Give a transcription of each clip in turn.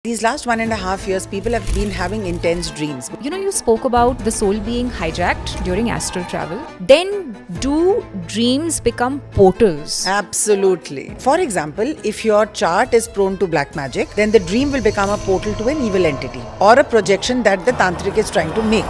These last 1.5 years, people have been having intense dreams. You spoke about the soul being hijacked during astral travel. Then do dreams become portals? Absolutely. For example, if your chart is prone to black magic, then the dream will become a portal to an evil entity or a projection that the tantric is trying to make.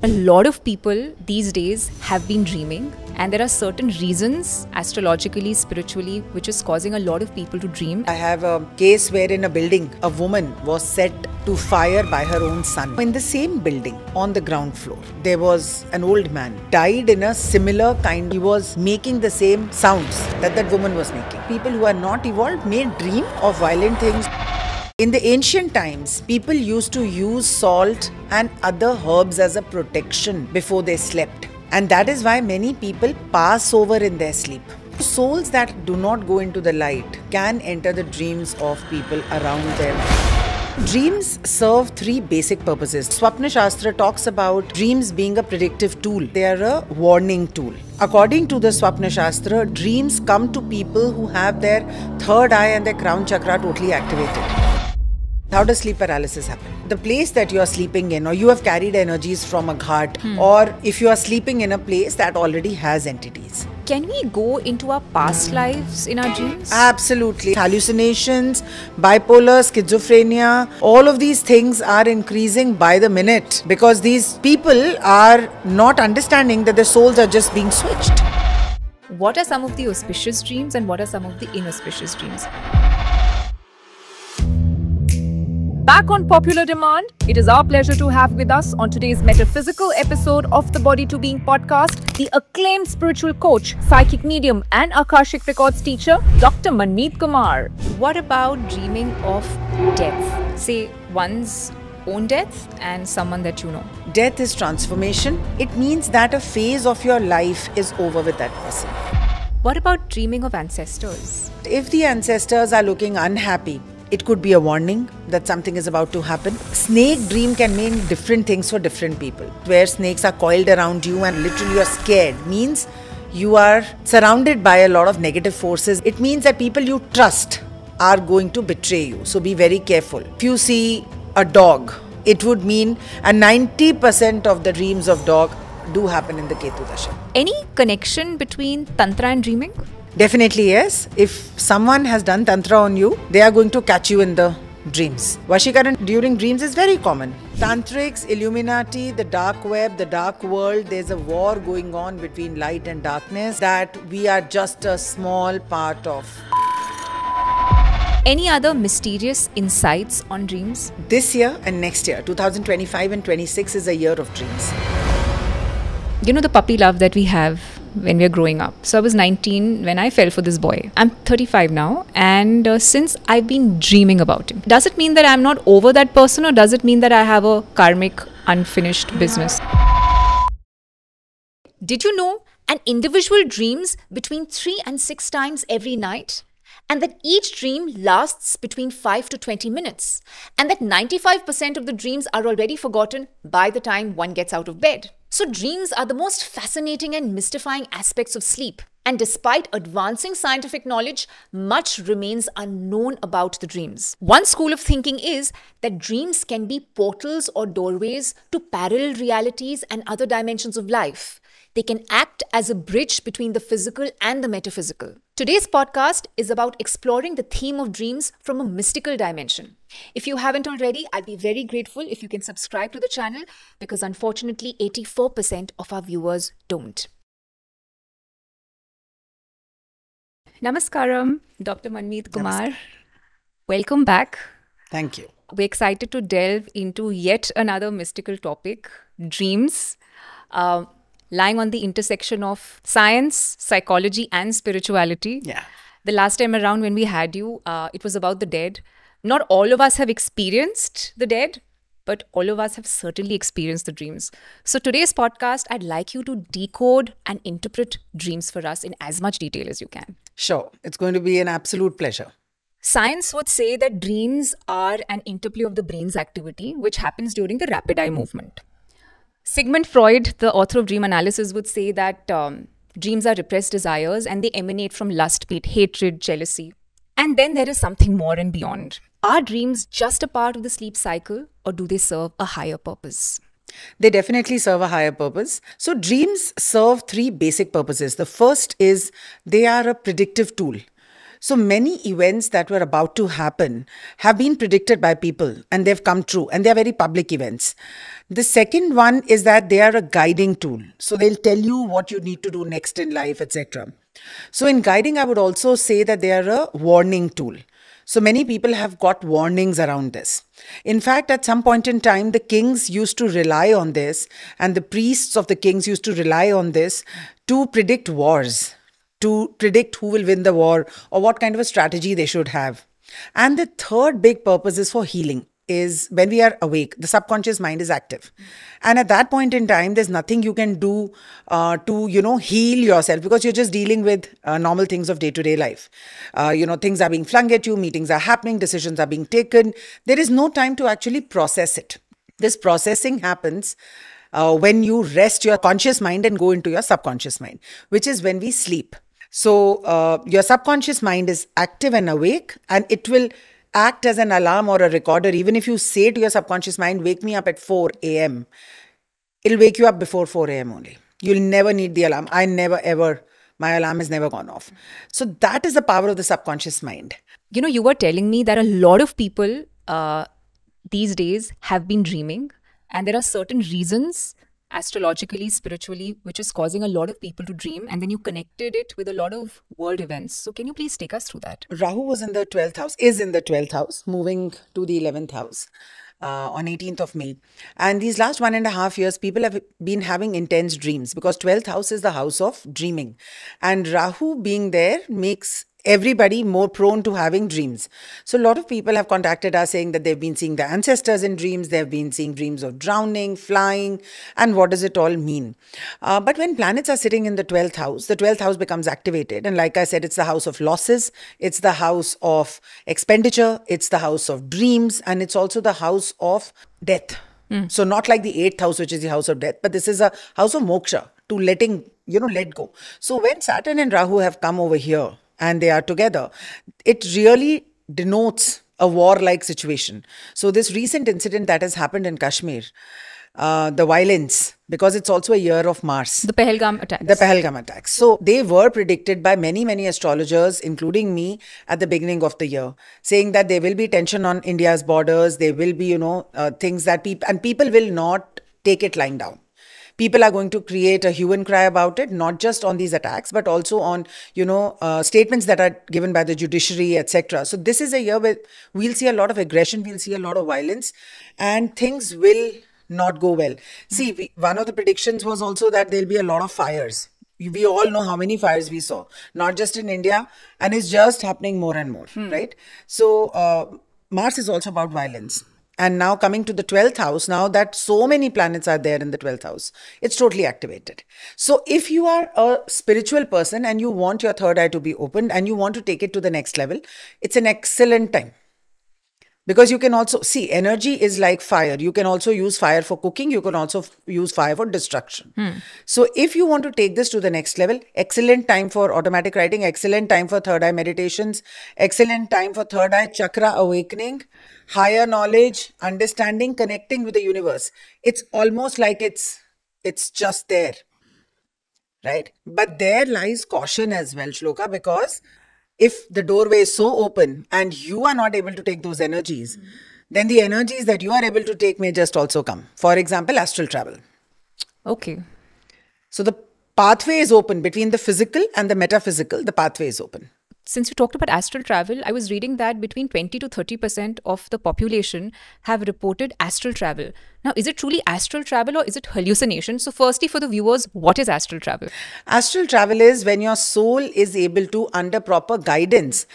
A lot of people these days have been dreaming, and there are certain reasons, astrologically, spiritually, which is causing a lot of people to dream. I have a case where in a building, a woman was set to fire by her own son. In the same building, on the ground floor, there was an old man, died in a similar kind. He was making the same sounds that woman was making. People who are not evolved may dream of violent things. In the ancient times, people used to use salt and other herbs as a protection before they slept. And that is why many people pass over in their sleep. Souls that do not go into the light can enter the dreams of people around them. Dreams serve three basic purposes. Swapna Shastra talks about dreams being a predictive tool. They are a warning tool. According to the Swapna Shastra, dreams come to people who have their third eye and their crown chakra totally activated. How does sleep paralysis happen? The place that you are sleeping in, or you have carried energies from a ghat, or if you are sleeping in a place that already has entities. Can we go into our past lives in our dreams? Absolutely. Hallucinations, bipolar, schizophrenia, all of these things are increasing by the minute because these people are not understanding that their souls are just being switched. What are some of the auspicious dreams and what are some of the inauspicious dreams? Back on popular demand, it is our pleasure to have with us on today's metaphysical episode of the Body to Being podcast, the acclaimed spiritual coach, psychic medium and Akashic Records teacher, Dr. Manmit Kumarr. What about dreaming of death? Say one's own death and someone that you know. Death is transformation. It means that a phase of your life is over with that person. What about dreaming of ancestors? If the ancestors are looking unhappy, it could be a warning that something is about to happen. Snake dream can mean different things for different people. Where snakes are coiled around you and literally you're scared means you are surrounded by a lot of negative forces. It means that people you trust are going to betray you. So be very careful. If you see a dog, it would mean, and 90% of the dreams of dog do happen in the Ketu Dasha. Any connection between Tantra and dreaming? Definitely yes. If someone has done Tantra on you, they are going to catch you in the dreams. Vashikaran during dreams is very common. Tantrics, Illuminati, the dark web, the dark world, there's a war going on between light and darkness that we are just a small part of. Any other mysterious insights on dreams? This year and next year, 2025 and 26 is a year of dreams. You know the puppy love that we have when we are growing up. So I was 19 when I fell for this boy. I'm 35 now, and since I've been dreaming about him. Does it mean that I'm not over that person, or does it mean that I have a karmic unfinished business? Did you know an individual dreams between 3 and 6 times every night? And that each dream lasts between 5 to 20 minutes. And that 95% of the dreams are already forgotten by the time one gets out of bed. So dreams are the most fascinating and mystifying aspects of sleep. And despite advancing scientific knowledge, much remains unknown about the dreams. One school of thinking is that dreams can be portals or doorways to parallel realities and other dimensions of life. They can act as a bridge between the physical and the metaphysical. Today's podcast is about exploring the theme of dreams from a mystical dimension. If you haven't already, I'd be very grateful if you can subscribe to the channel because unfortunately 84% of our viewers don't. Namaskaram, Dr. Manmit Kumarr. Welcome back. Thank you. We're excited to delve into yet another mystical topic, dreams. Lying on the intersection of science, psychology and spirituality. Yeah. The last time around when we had you, it was about the dead. Not all of us have experienced the dead, but all of us have certainly experienced the dreams. So today's podcast, I'd like you to decode and interpret dreams for us in as much detail as you can. Sure. It's going to be an absolute pleasure. Science would say that dreams are an interplay of the brain's activity, which happens during the rapid eye movement. Sigmund Freud, the author of dream analysis, would say that dreams are repressed desires and they emanate from lust, be it hatred, jealousy. And then there is something more and beyond. Are dreams just a part of the sleep cycle, or do they serve a higher purpose? They definitely serve a higher purpose. So dreams serve three basic purposes. The first is they are a predictive tool. So many events that were about to happen have been predicted by people and they've come true, and they're very public events. The second one is that they are a guiding tool. So they'll tell you what you need to do next in life, etc. So in guiding, I would also say that they are a warning tool. So many people have got warnings around this. In fact, at some point in time, the kings used to rely on this, and the priests of the kings used to rely on this to predict wars, to predict who will win the war or what kind of a strategy they should have. And the third big purpose is for healing. Is when we are awake, the subconscious mind is active. And at that point in time, there's nothing you can do to, heal yourself, because you're just dealing with normal things of day-to-day life. Things are being flung at you, meetings are happening, decisions are being taken. There is no time to actually process it. This processing happens when you rest your conscious mind and go into your subconscious mind, which is when we sleep. So your subconscious mind is active and awake, and it will act as an alarm or a recorder. Even if you say to your subconscious mind, wake me up at 4 a.m., it'll wake you up before 4 a.m. only. You'll never need the alarm. My alarm has never gone off. So that is the power of the subconscious mind. You were telling me that a lot of people these days have been dreaming, and there are certain reasons, astrologically, spiritually, which is causing a lot of people to dream, and then you connected it with a lot of world events. So can you please take us through that? Rahu was in the 12th house, is in the 12th house, moving to the 11th house on 18th of May. And these last 1.5 years, people have been having intense dreams, because 12th house is the house of dreaming. And Rahu being there makes everybody more prone to having dreams. So a lot of people have contacted us saying that they've been seeing their ancestors in dreams, they've been seeing dreams of drowning, flying, and what does it all mean? But when planets are sitting in the 12th house becomes activated. And like I said, it's the house of losses, it's the house of expenditure, it's the house of dreams, and it's also the house of death. So not like the 8th house, which is the house of death, but this is a house of moksha, to let go. So when Saturn and Rahu have come over here, and they are together, it really denotes a war-like situation. So this recent incident that has happened in Kashmir, the violence, because it's also a year of Mars. The Pahalgam attacks. The Pahalgam attacks. So they were predicted by many, many astrologers, including me, at the beginning of the year, saying that there will be tension on India's borders. There will be, things that people will not take it lying down. People are going to create a hue and cry about it, not just on these attacks, but also on, statements that are given by the judiciary, etc. So this is a year where we'll see a lot of aggression, we'll see a lot of violence, and things will not go well. See, one of the predictions was also that there'll be a lot of fires. We all know how many fires we saw, not just in India, and it's just happening more and more, right? So Mars is also about violence. And now coming to the 12th house, now that so many planets are there in the 12th house, it's totally activated. So if you are a spiritual person and you want your third eye to be opened and you want to take it to the next level, it's an excellent time. Because you can also, see, energy is like fire. You can also use fire for cooking. You can also use fire for destruction. So if you want to take this to the next level, excellent time for automatic writing, excellent time for third eye meditations, excellent time for third eye chakra awakening, higher knowledge, understanding, connecting with the universe. It's almost like it's just there, right? But there lies caution as well, Shloka, because if the doorway is so open and you are not able to take those energies, then the energies that you are able to take may just also come. For example, astral travel. Okay. So the pathway is open between the physical and the metaphysical. The pathway is open. Since you talked about astral travel, I was reading that between 20 to 30% of the population have reported astral travel. Now, is it truly astral travel or is it hallucination? So firstly, for the viewers, what is astral travel? Astral travel is when your soul is able to, under proper guidance,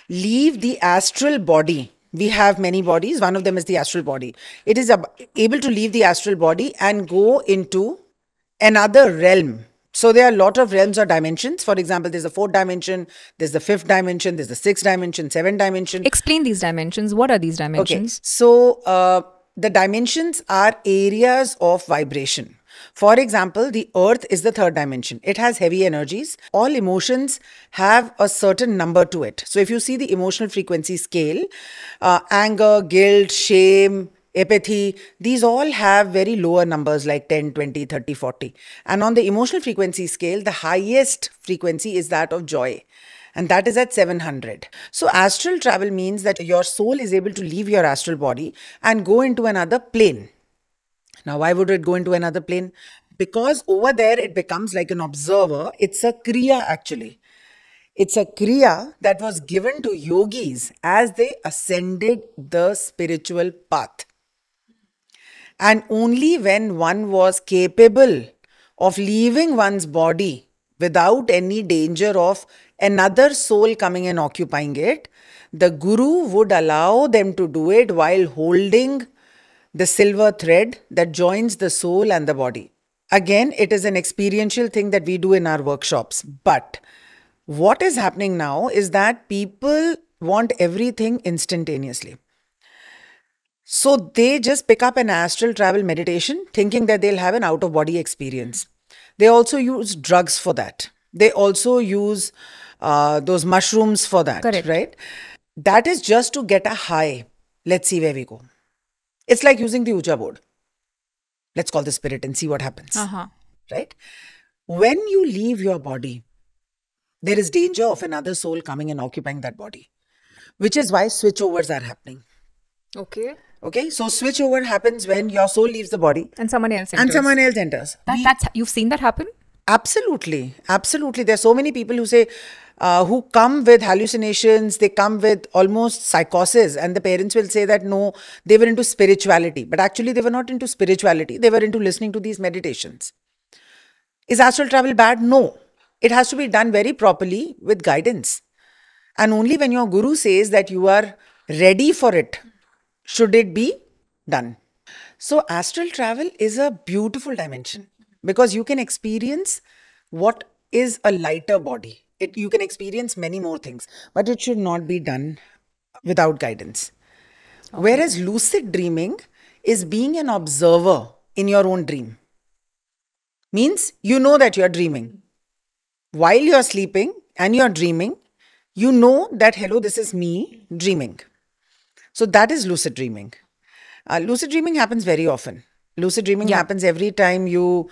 leave the astral body. We have many bodies. One of them is the astral body. It is able to leave the astral body and go into another realm. So there are a lot of realms or dimensions. For example, there's the 4th dimension, there's the 5th dimension, there's the 6th dimension, 7th dimension. Explain these dimensions. What are these dimensions? Okay. So the dimensions are areas of vibration. For example, the earth is the third dimension. It has heavy energies. All emotions have a certain number to it. So if you see the emotional frequency scale, anger, guilt, shame, apathy, these all have very lower numbers like 10, 20, 30, 40. And on the emotional frequency scale, the highest frequency is that of joy. And that is at 700. So astral travel means that your soul is able to leave your astral body and go into another plane. Now, why would it go into another plane? Because over there, it becomes like an observer. It's a kriya actually. It's a kriya that was given to yogis as they ascended the spiritual path. And only when one was capable of leaving one's body without any danger of another soul coming and occupying it, the guru would allow them to do it while holding the silver thread that joins the soul and the body. Again, it is an experiential thing that we do in our workshops. But what is happening now is that people want everything instantaneously. So they just pick up an astral travel meditation thinking that they'll have an out-of-body experience. They also use drugs for that. They also use those mushrooms for that, Correct. right? That is just to get a high. Let's see where we go. It's like using the Ouija board. Let's call the spirit and see what happens, right? When you leave your body, there is danger of another soul coming and occupying that body, which is why switchovers are happening. Okay, so switchover happens when your soul leaves the body And someone else enters. and someone else enters. You've seen that happen? Absolutely. Absolutely. There's so many people who say, who come with hallucinations, they come with almost psychosis, and the parents will say that no, they were into spirituality. But actually, they were not into spirituality. They were into listening to these meditations. Is astral travel bad? No. It has to be done very properly with guidance. And only when your guru says that you are ready for it, should it be done. So astral travel is a beautiful dimension because you can experience what is a lighter body. You can experience many more things, but it should not be done without guidance. Okay. Whereas lucid dreaming is being an observer in your own dream. Means you know that you're dreaming. While you're sleeping and you're dreaming, you know that, hello, this is me dreaming. So that is lucid dreaming. Lucid dreaming happens very often. Lucid dreaming happens every time you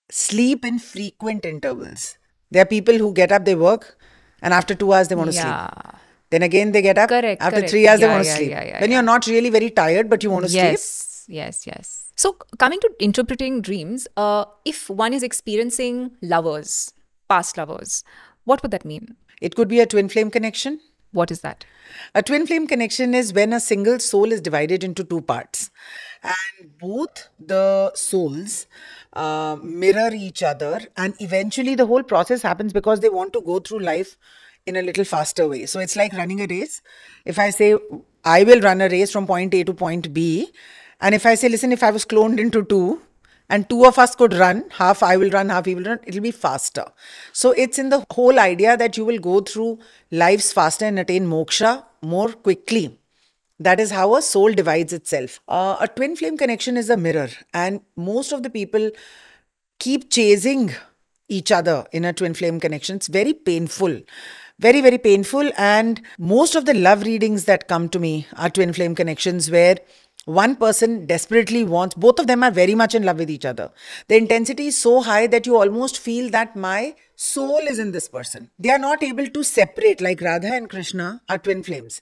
sleep in frequent intervals. There are people who get up, they work, and after 2 hours they want to sleep. Then again they get up. After 3 hours they want to sleep. When you're not really very tired, but you want to sleep. Yes. So coming to interpreting dreams, if one is experiencing lovers, past lovers, what would that mean? It could be a twin flame connection. What is that? A twin flame connection is when a single soul is divided into two parts. And both the souls mirror each other. And eventually the whole process happens because they want to go through life in a little faster way. So it's like running a race. If I say, I will run a race from point A to point B. And if I say, listen, if I was cloned into two, and two of us could run, half I will run, half he will run, it'll be faster. So it's in the whole idea that you will go through lives faster and attain moksha more quickly. That is how a soul divides itself. A twin flame connection is a mirror, and most of the people keep chasing each other in a twin flame connection. It's very painful. Very, very painful. And most of the love readings that come to me are twin flame connections where one person desperately wants, both of them are very much in love with each other. The intensity is so high that you almost feel that my soul is in this person. They are not able to separate, like Radha and Krishna are twin flames.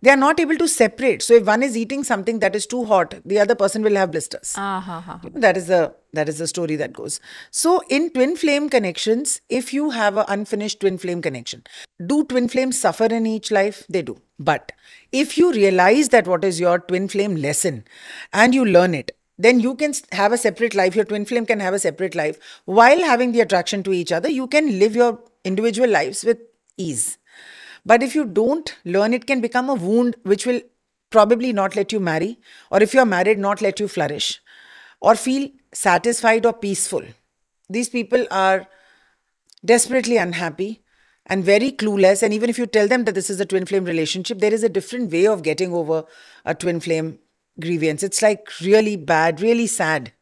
They are not able to separate. So if one is eating something that is too hot, the other person will have blisters. That is the story that goes. So in twin flame connections, if you have an unfinished twin flame connection, do twin flames suffer in each life? They do. But if you realize that what is your twin flame lesson and you learn it, then you can have a separate life. Your twin flame can have a separate life. While having the attraction to each other, you can live your individual lives with ease. But if you don't learn, it can become a wound which will probably not let you marry, or if you're married, not let you flourish or feel satisfied or peaceful. These people are desperately unhappy and very clueless. And even if you tell them that this is a twin flame relationship, there is a different way of getting over a twin flame grievance. It's like really bad, really sad.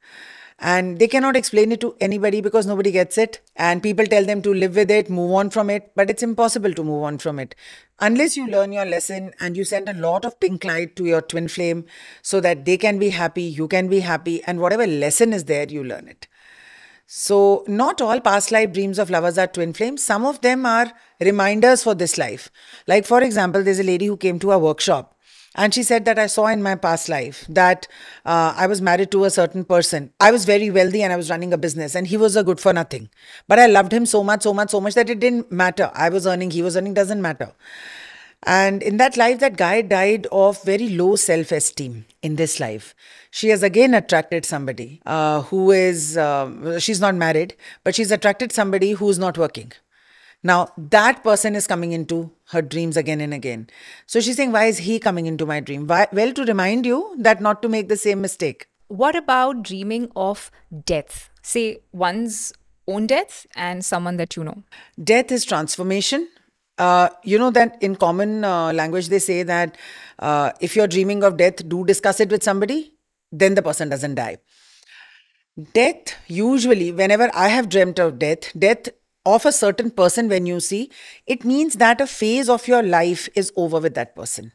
And they cannot explain it to anybody because nobody gets it. And people tell them to live with it, move on from it. But it's impossible to move on from it. Unless you learn your lesson and you send a lot of pink light to your twin flame so that they can be happy, you can be happy. And whatever lesson is there, you learn it. So not all past life dreams of lovers are twin flames. Some of them are reminders for this life. Like for example, there's a lady who came to our workshop. And she said that I saw in my past life that I was married to a certain person. I was very wealthy and I was running a business and he was a good for nothing. But I loved him so much that it didn't matter. I was earning, he was earning, doesn't matter. And in that life, that guy died of very low self-esteem in this life. She has again attracted somebody who is, she's not married, but she's attracted somebody who's not working. Now, that person is coming into her dreams again and again. So she's saying, why is he coming into my dream? Why? Well, to remind you that not to make the same mistake. What about dreaming of death? Say one's own death and someone that you know. Death is transformation. You know that in common language, they say that if you're dreaming of death, do discuss it with somebody, then the person doesn't die. Death, usually, whenever I have dreamt of death of a certain person, when you see, it means that a phase of your life is over with that person.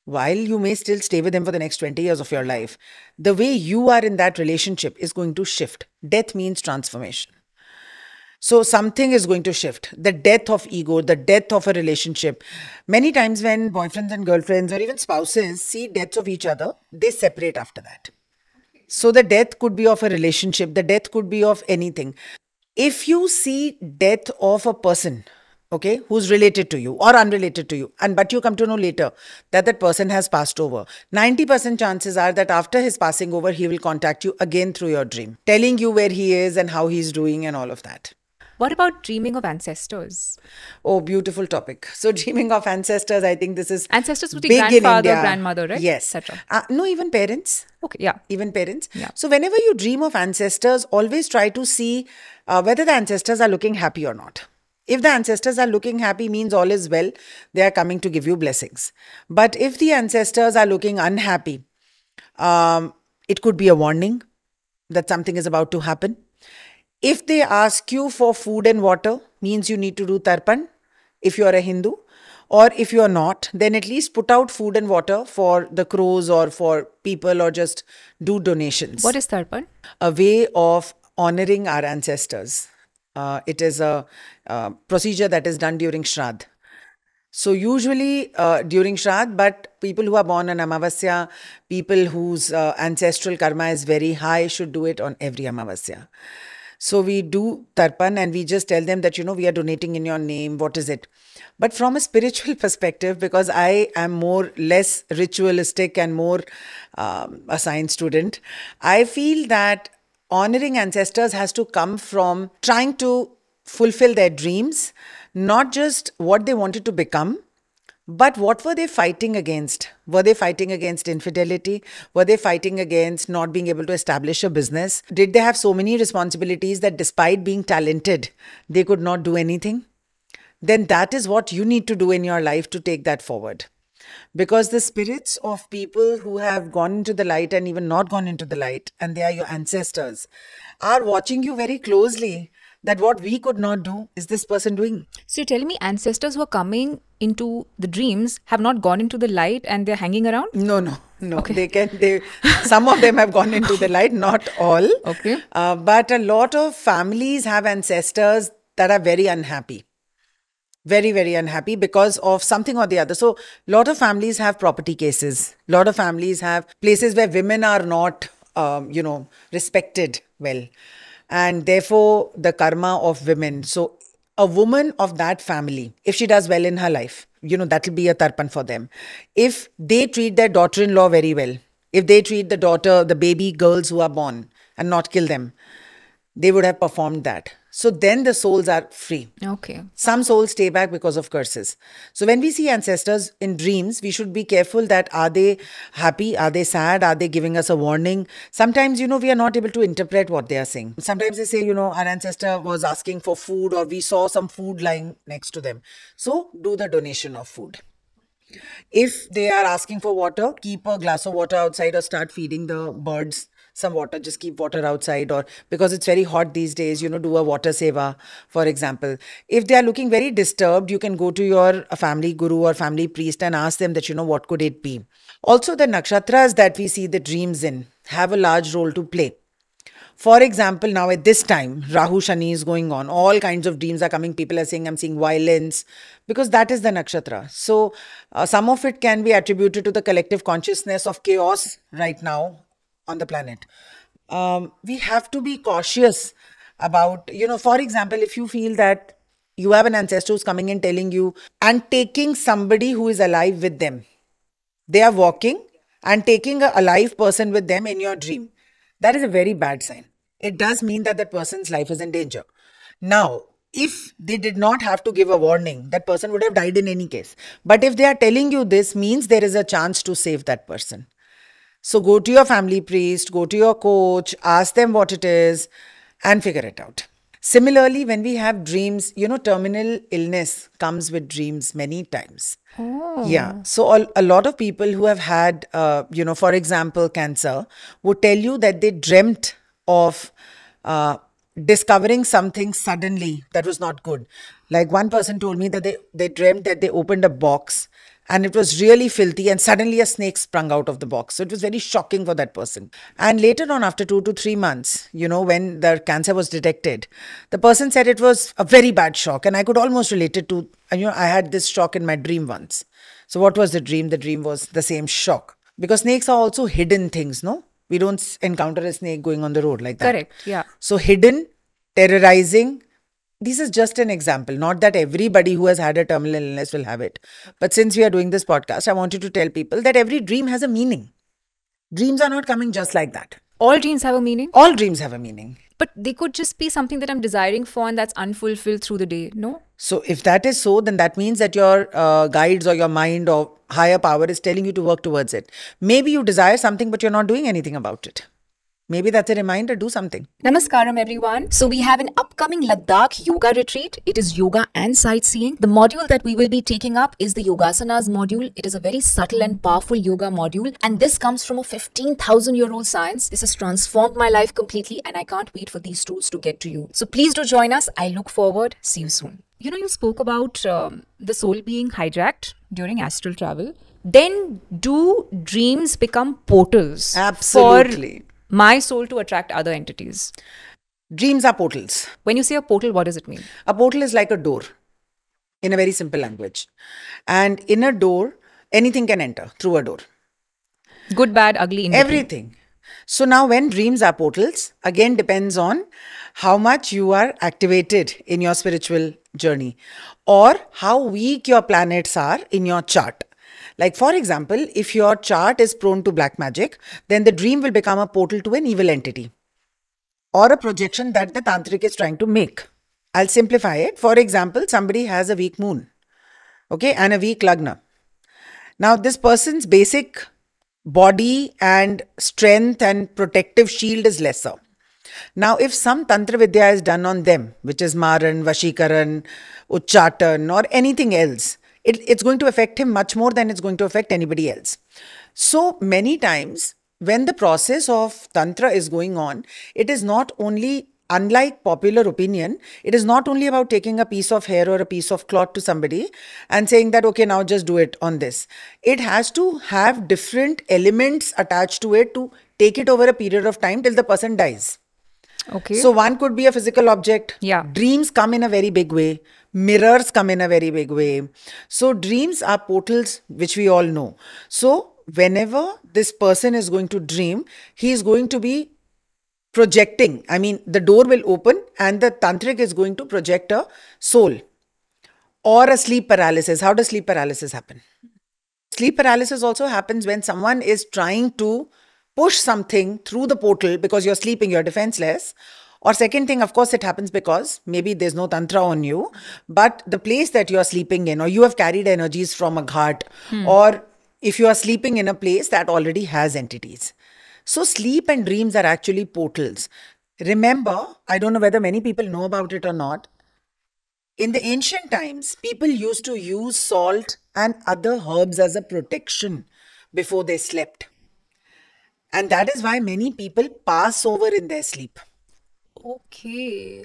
While you may still stay with them for the next 20 years of your life, the way you are in that relationship is going to shift. Death means transformation. So something is going to shift. The death of ego, the death of a relationship. Many times when boyfriends and girlfriends or even spouses see deaths of each other, they separate after that. So the death could be of a relationship. The death could be of anything. If you see death of a person, okay, who's related to you or unrelated to you, but you come to know later that that person has passed over, 90% chances are that after his passing over, he will contact you again through your dream, telling you where he is and how he's doing and all of that. What about dreaming of ancestors? Oh, beautiful topic. So dreaming of ancestors, I think this is ancestors would be big grandfather, in India. grandmother, right? Yes. No, even parents. Okay, yeah. Even parents. Yeah. So whenever you dream of ancestors, always try to see whether the ancestors are looking happy or not. If the ancestors are looking happy, means all is well. They are coming to give you blessings. But if the ancestors are looking unhappy, it could be a warning that something is about to happen. If they ask you for food and water, means you need to do tarpan if you are a Hindu. Or if you are not, then at least put out food and water for the crows or for people or just do donations. What is tarpan? A way of honoring our ancestors. It is a procedure that is done during Shraddh. So usually during Shraddh, but people who are born on Amavasya, people whose ancestral karma is very high should do it on every Amavasya. So we do tarpan and we just tell them that, you know, we are donating in your name. What is it? But from a spiritual perspective, because I am less ritualistic and more a science student, I feel that honoring ancestors has to come from trying to fulfill their dreams, not just what they wanted to become, but what were they fighting against? Were they fighting against infidelity? Were they fighting against not being able to establish a business? Did they have so many responsibilities that despite being talented, they could not do anything? Then that is what you need to do in your life to take that forward. Because the spirits of people who have gone into the light and even not gone into the light, and they are your ancestors, are watching you very closely. That what we could not do is this person doing. So you're telling me ancestors who are coming into the dreams have not gone into the light and they're hanging around? No. Okay. Some of them have gone into the light, not all. Okay. But a lot of families have ancestors that are very unhappy. Very, very unhappy because of something or the other. So a lot of families have property cases. A lot of families have places where women are not, respected well. And therefore, the karma of women. So a woman of that family, if she does well in her life, that will be a tarpan for them. If they treat their daughter-in-law very well, if they treat the baby girls who are born and not kill them, they would have performed that. So then the souls are free. Okay. Some souls stay back because of curses. So when we see ancestors in dreams, we should be careful that are they happy? Are they sad? Are they giving us a warning? Sometimes, we are not able to interpret what they are saying. Sometimes they say, our ancestor was asking for food or we saw some food lying next to them. So do the donation of food. If they are asking for water, keep a glass of water outside or start feeding the birds some water. Just keep water outside, or because it's very hot these days, do a water seva, for example. If they are looking very disturbed, you can go to your family guru or family priest and ask them that, what could it be? Also, the nakshatras that we see the dreams in have a large role to play. For example, now at this time, Rahu Shani is going on. All kinds of dreams are coming. People are saying, I'm seeing violence, because that is the nakshatra. So, some of it can be attributed to the collective consciousness of chaos right now on the planet. We have to be cautious about, for example, if you feel that you have an ancestor who's coming and telling you and taking somebody who is alive with them. They are walking and taking a alive person with them in your dream. That is a very bad sign. It does mean that person's life is in danger. Now, if they did not have to give a warning, that person would have died in any case. But if they are telling you this, means there is a chance to save that person. So go to your family priest, go to your coach, ask them what it is and figure it out. Similarly, when we have dreams, terminal illness comes with dreams many times. Oh. Yeah. So a lot of people who have had, for example, cancer would tell you that they dreamt of discovering something suddenly that was not good. Like one person told me that they dreamt that they opened a box and it was really filthy and suddenly a snake sprung out of the box. So it was very shocking for that person. And later on, after 2 to 3 months, when the cancer was detected, the person said it was a very bad shock. And I could almost relate it to, I had this shock in my dream once. So what was the dream? The dream was the same shock. Because snakes are also hidden things, no? We don't encounter a snake going on the road like that. Correct, yeah. So hidden, terrorizing. This is just an example. Not that everybody who has had a terminal illness will have it. But since we are doing this podcast, I wanted to tell people that every dream has a meaning. Dreams are not coming just like that. All dreams have a meaning? All dreams have a meaning. But they could just be something that I'm desiring for and that's unfulfilled through the day, no? So if that is so, then that means that your guides or your mind or higher power is telling you to work towards it. Maybe you desire something, but you're not doing anything about it. Maybe that's a reminder, do something. Namaskaram everyone. So we have an upcoming Ladakh yoga retreat. It is yoga and sightseeing. The module that we will be taking up is the Yogasanas module. It is a very subtle and powerful yoga module. And this comes from a 15,000-year-old science. This has transformed my life completely and I can't wait for these tools to get to you. So please do join us. I look forward. See you soon. You spoke about the soul being hijacked during astral travel. Then do dreams become portals? Absolutely. For my soul to attract other entities? Dreams are portals. When you say a portal, what does it mean? A portal is like a door in a very simple language. And in a door, anything can enter through a door. Good, bad, ugly, in everything. So now when dreams are portals, again depends on how much you are activated in your spiritual journey or how weak your planets are in your chart. Like, for example, if your chart is prone to black magic, then the dream will become a portal to an evil entity or a projection that the tantric is trying to make. I'll simplify it. For example, somebody has a weak moon, okay, and a weak lagna. Now, this person's basic body and strength and protective shield is lesser. Now, if some Tantra Vidya is done on them, which is Maran, Vashikaran, Uchchatan or anything else, it's going to affect him much more than it's going to affect anybody else. So many times when the process of Tantra is going on, it is not only, unlike popular opinion, it is not only about taking a piece of hair or a piece of cloth to somebody and saying that, okay, now just do it on this. It has to have different elements attached to it to take it over a period of time till the person dies. Okay. So one could be a physical object. Yeah. Dreams come in a very big way. Mirrors come in a very big way. So dreams are portals, which we all know. So whenever this person is going to dream, he is going to be projecting. I mean, the door will open and the tantric is going to project a soul or a sleep paralysis. How does sleep paralysis happen? Sleep paralysis also happens when someone is trying to push something through the portal because you're sleeping, you're defenseless. Or second thing, of course, it happens because maybe there's no tantra on you, but the place that you're sleeping in, or you have carried energies from a ghat, or if you are sleeping in a place that already has entities. So sleep and dreams are actually portals. Remember, I don't know whether many people know about it or not. In the ancient times, people used to use salt and other herbs as a protection before they slept. And that is why many people pass over in their sleep. Okay.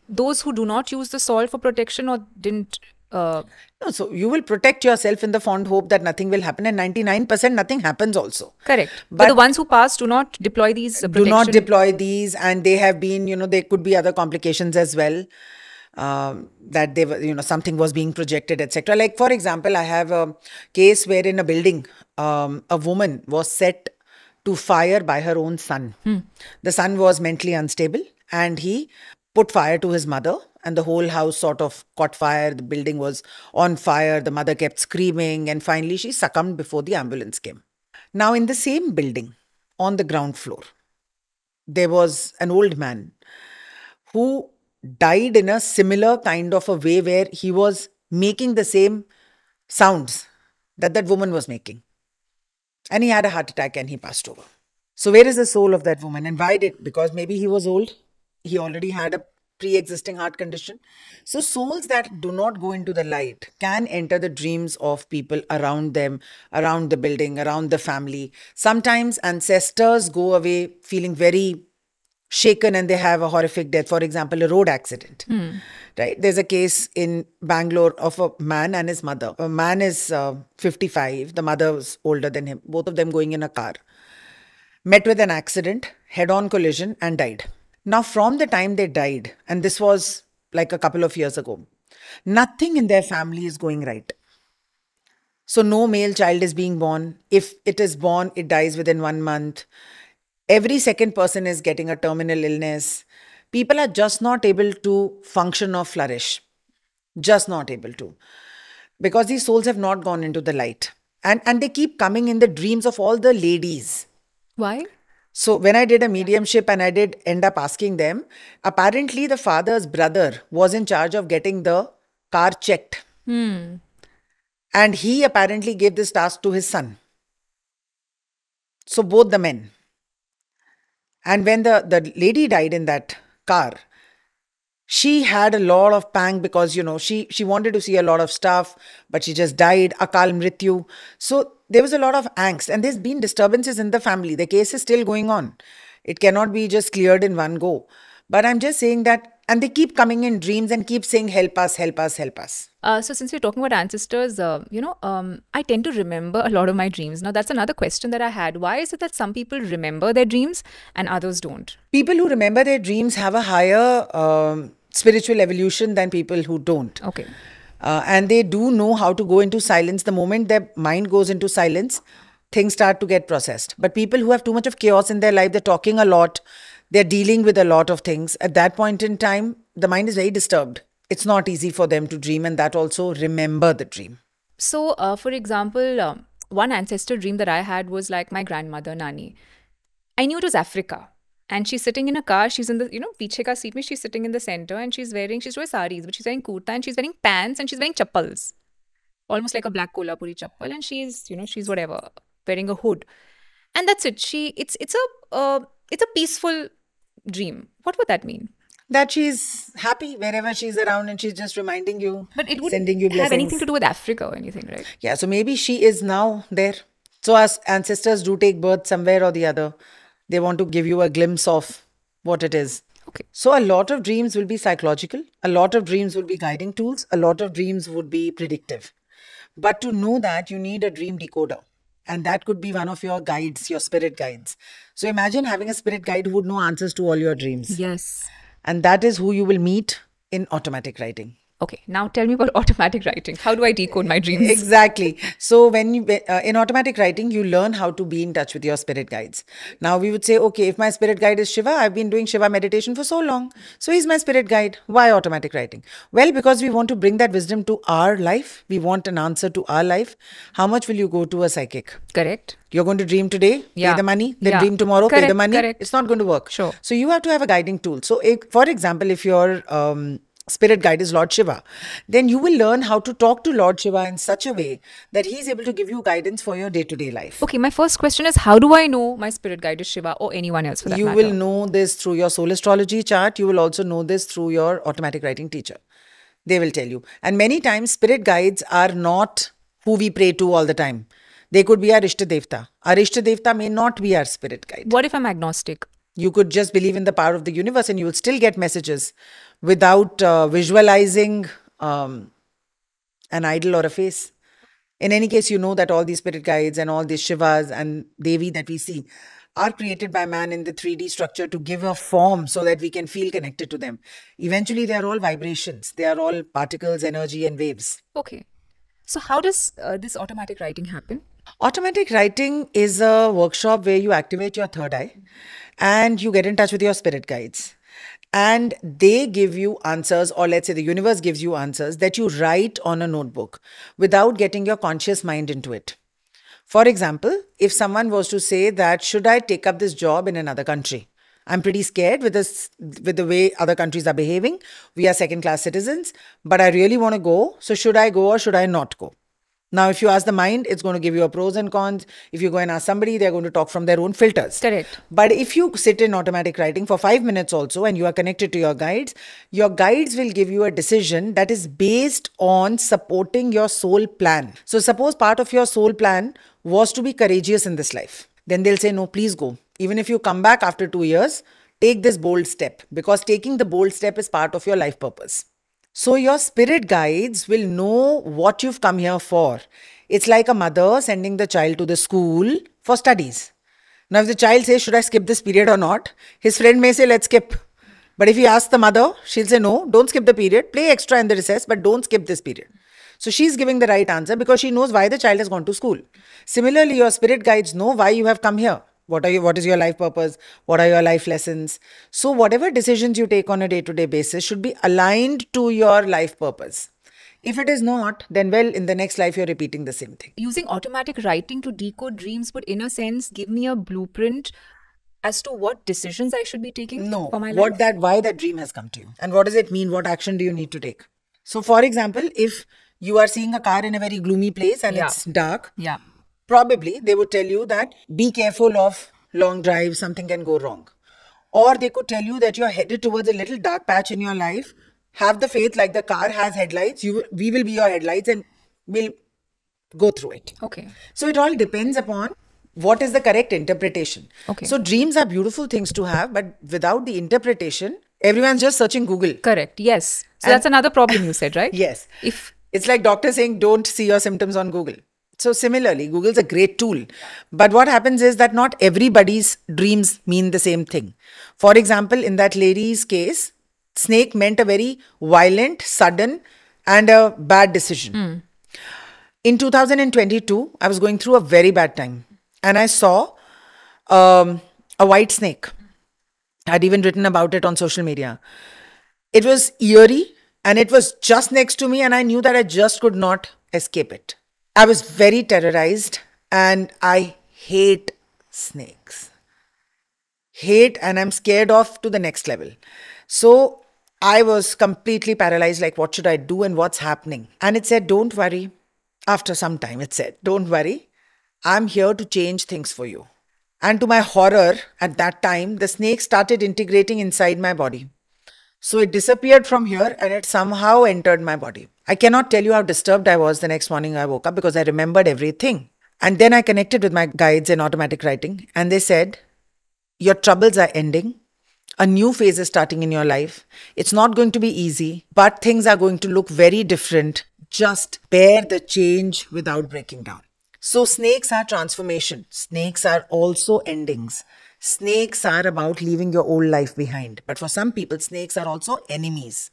Those who do not use the salt for protection or didn't. No, so you will protect yourself in the fond hope that nothing will happen, and 99% nothing happens also. Correct. But the ones who pass do not deploy these protection. Do not deploy these, and they have been, there could be other complications as well. That they were, something was being projected, etc. Like, for example, I have a case where in a building, a woman was set to fire by her own son. The son was mentally unstable and he put fire to his mother, and the whole house sort of caught fire. The building was on fire. The mother kept screaming, and finally she succumbed before the ambulance came. Now, in the same building, on the ground floor, there was an old man who died in a similar kind of a way, where he was making the same sounds that that woman was making. And he had a heart attack and he passed over. So where is the soul of that woman? And why did? Because maybe he was old. He already had a pre-existing heart condition. So souls that do not go into the light can enter the dreams of people around them, around the building, around the family. Sometimes ancestors go away feeling very shaken and they have a horrific death. For example, a road accident. Right? There's a case in Bangalore of a man and his mother. A man is 55. The mother was older than him. Both of them going in a car. Met with an accident, head-on collision, and died. Now, from the time they died, and this was like a couple of years ago, nothing in their family is going right. So no male child is being born. If it is born, it dies within 1 month. Every second person is getting a terminal illness. People are just not able to function or flourish. Just not able to. Because these souls have not gone into the light. And they keep coming in the dreams of all the ladies. Why? So when I did a mediumship and I did end up asking them, apparently the father's brother was in charge of getting the car checked. And he apparently gave this task to his son. So both the men. And when the lady died in that car, she had a lot of pang because, she wanted to see a lot of stuff, but she just died, akal mrityu. So there was a lot of angst and there's been disturbances in the family. The case is still going on. It cannot be just cleared in one go. But I'm just saying that, and they keep coming in dreams and keep saying, help us, help us, help us. So since we're talking about ancestors, I tend to remember a lot of my dreams. Now, that's another question that I had. Why is it that some people remember their dreams and others don't? People who remember their dreams have a higher spiritual evolution than people who don't. Okay. And they do know how to go into silence. The moment their mind goes into silence, things start to get processed. But people who have too much of chaos in their life, they're talking a lot, they're dealing with a lot of things. At that point in time, the mind is very disturbed. It's not easy for them to dream, and that also remember the dream. So, for example, one ancestor dream that I had was like my grandmother, Nani. I knew it was Africa. And she's sitting in a car. She's in the, piche ka seat mein, she's sitting in the center and she's wearing saris, but she's wearing kurta and she's wearing pants and she's wearing chappals. Almost like a black kolhapuri chappal. And she's, she's whatever, wearing a hood. And that's it. It's a peaceful dream. What would that mean? That she's happy wherever she's around and she's just reminding you, but it sending you wouldn't have blessings. anything to do with Africa or anything, right? Yeah, so maybe she is now there. So our ancestors do take birth somewhere or the other. They want to give you a glimpse of what it is. Okay. So a lot of dreams will be psychological. A lot of dreams will be guiding tools. A lot of dreams would be predictive. But to know that, you need a dream decoder. And that could be one of your guides, your spirit guides. So imagine having a spirit guide who would know answers to all your dreams. Yes. And that is who you will meet in automatic writing. Okay, now tell me about automatic writing. How do I decode my dreams? Exactly. So when you in automatic writing, you learn how to be in touch with your spirit guides. Now we would say, okay, if my spirit guide is Shiva, I've been doing Shiva meditation for so long. So he's my spirit guide. Why automatic writing? Well, because we want to bring that wisdom to our life. We want an answer to our life. How much will you go to a psychic? Correct. You're going to dream today, pay the money, then dream tomorrow, pay the money. Correct. It's not going to work. Sure. So you have to have a guiding tool. So for example, if your spirit guide is Lord Shiva, then you will learn how to talk to Lord Shiva in such a way that he's able to give you guidance for your day-to-day life. Okay, my first question is, how do I know my spirit guide is Shiva or anyone else for that matter? You will know this through your soul astrology chart. You will also know this through your automatic writing teacher. They will tell you. And many times, spirit guides are not who we pray to all the time. They could be our Ishta Devta. Our Ishta Devta may not be our spirit guide. What if I'm agnostic? You could just believe in the power of the universe and you will still get messages without visualizing an idol or a face. In any case, you know that all these spirit guides and all these Shivas and Devi that we see are created by man in the 3D structure to give a form so that we can feel connected to them. Eventually, they are all vibrations. They are all particles, energy and waves. Okay. So how does this automatic writing happen? Automatic writing is a workshop where you activate your third eye and you get in touch with your spirit guides. And they give you answers, or let's say the universe gives you answers that you write on a notebook without getting your conscious mind into it. For example, if someone was to say that, should I take up this job in another country? I'm pretty scared with the way other countries are behaving. We are second-class citizens, but I really want to go. So should I go or should I not go? Now, if you ask the mind, it's going to give you a pros and cons. If you go and ask somebody, they're going to talk from their own filters. Correct. But if you sit in automatic writing for 5 minutes also and you are connected to your guides will give you a decision that is based on supporting your soul plan. So suppose part of your soul plan was to be courageous in this life. Then they'll say, no, please go. Even if you come back after 2 years, take this bold step, because taking the bold step is part of your life purpose. So your spirit guides will know what you've come here for. It's like a mother sending the child to the school for studies. Now, if the child says, should I skip this period or not? His friend may say, let's skip. But if he asks the mother, she'll say, no, don't skip the period. Play extra in the recess, but don't skip this period. So she's giving the right answer because she knows why the child has gone to school. Similarly, your spirit guides know why you have come here. What is your life purpose? What are your life lessons? So whatever decisions you take on a day-to-day basis should be aligned to your life purpose. If it is not, then well, in the next life, you're repeating the same thing. Using automatic writing to decode dreams would, in a sense, give me a blueprint as to what decisions I should be taking for my life? Why that dream has come to you. And what does it mean? What action do you need to take? So for example, if you are seeing a car in a very gloomy place and it's dark, probably they would tell you that be careful of long drives, something can go wrong. Or they could tell you that you're headed towards a little dark patch in your life. Have the faith, like the car has headlights, we will be your headlights and we'll go through it. Okay. So it all depends upon what is the correct interpretation. Okay. So dreams are beautiful things to have, but without the interpretation, everyone's just searching Google. Correct. Yes. So that's another problem you said, right? Yes. It's like doctors saying, don't see your symptoms on Google. So similarly, Google's a great tool. But what happens is that not everybody's dreams mean the same thing. For example, in that lady's case, snake meant a very violent, sudden and a bad decision. In 2022, I was going through a very bad time. And I saw a white snake. I'd even written about it on social media. It was eerie and it was just next to me and I knew that I just could not escape it. I was very terrorized and I hate snakes. Hate, and I'm scared of to the next level. So I was completely paralyzed, like what should I do and what's happening? And it said, don't worry. After some time it said, don't worry. I'm here to change things for you. And to my horror, at that time, the snake started integrating inside my body. So it disappeared from here and it somehow entered my body. I cannot tell you how disturbed I was the next morning I woke up because I remembered everything. And then I connected with my guides in automatic writing and they said, your troubles are ending. A new phase is starting in your life. It's not going to be easy, but things are going to look very different. Just bear the change without breaking down. So snakes are transformation. Snakes are also endings. Snakes are about leaving your old life behind. But for some people, snakes are also enemies.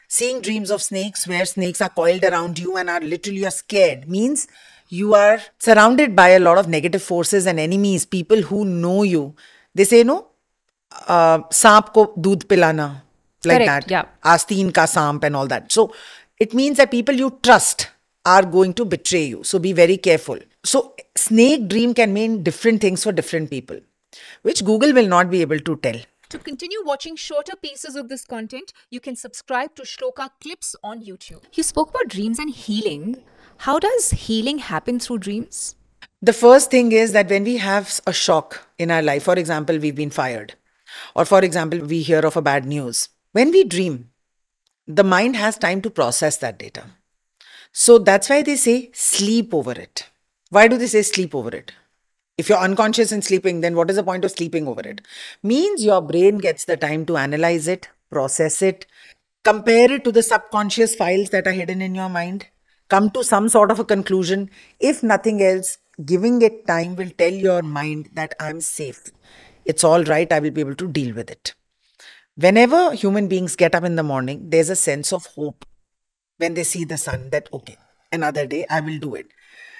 Seeing dreams of snakes where snakes are coiled around you and are literally scared means you are surrounded by a lot of negative forces and enemies, people who know you. They say, no, saap ko doodh pilana, like Correct, that. yeah. Asteen ka saamp and all that. So it means that people you trust are going to betray you. So be very careful. So snake dream can mean different things for different people, which Google will not be able to tell. To continue watching shorter pieces of this content, you can subscribe to SHLLOKA clips on YouTube. You spoke about dreams and healing. How does healing happen through dreams? The first thing is that when we have a shock in our life, for example, we've been fired, or for example, we hear of a bad news. When we dream, the mind has time to process that data. So that's why they say sleep over it. Why do they say sleep over it? If you're unconscious and sleeping, then what is the point of sleeping over it? Means your brain gets the time to analyze it, process it, compare it to the subconscious files that are hidden in your mind, come to some sort of a conclusion. If nothing else, giving it time will tell your mind that I'm safe. It's all right. I will be able to deal with it. Whenever human beings get up in the morning, there's a sense of hope when they see the sun that, okay, another day I will do it.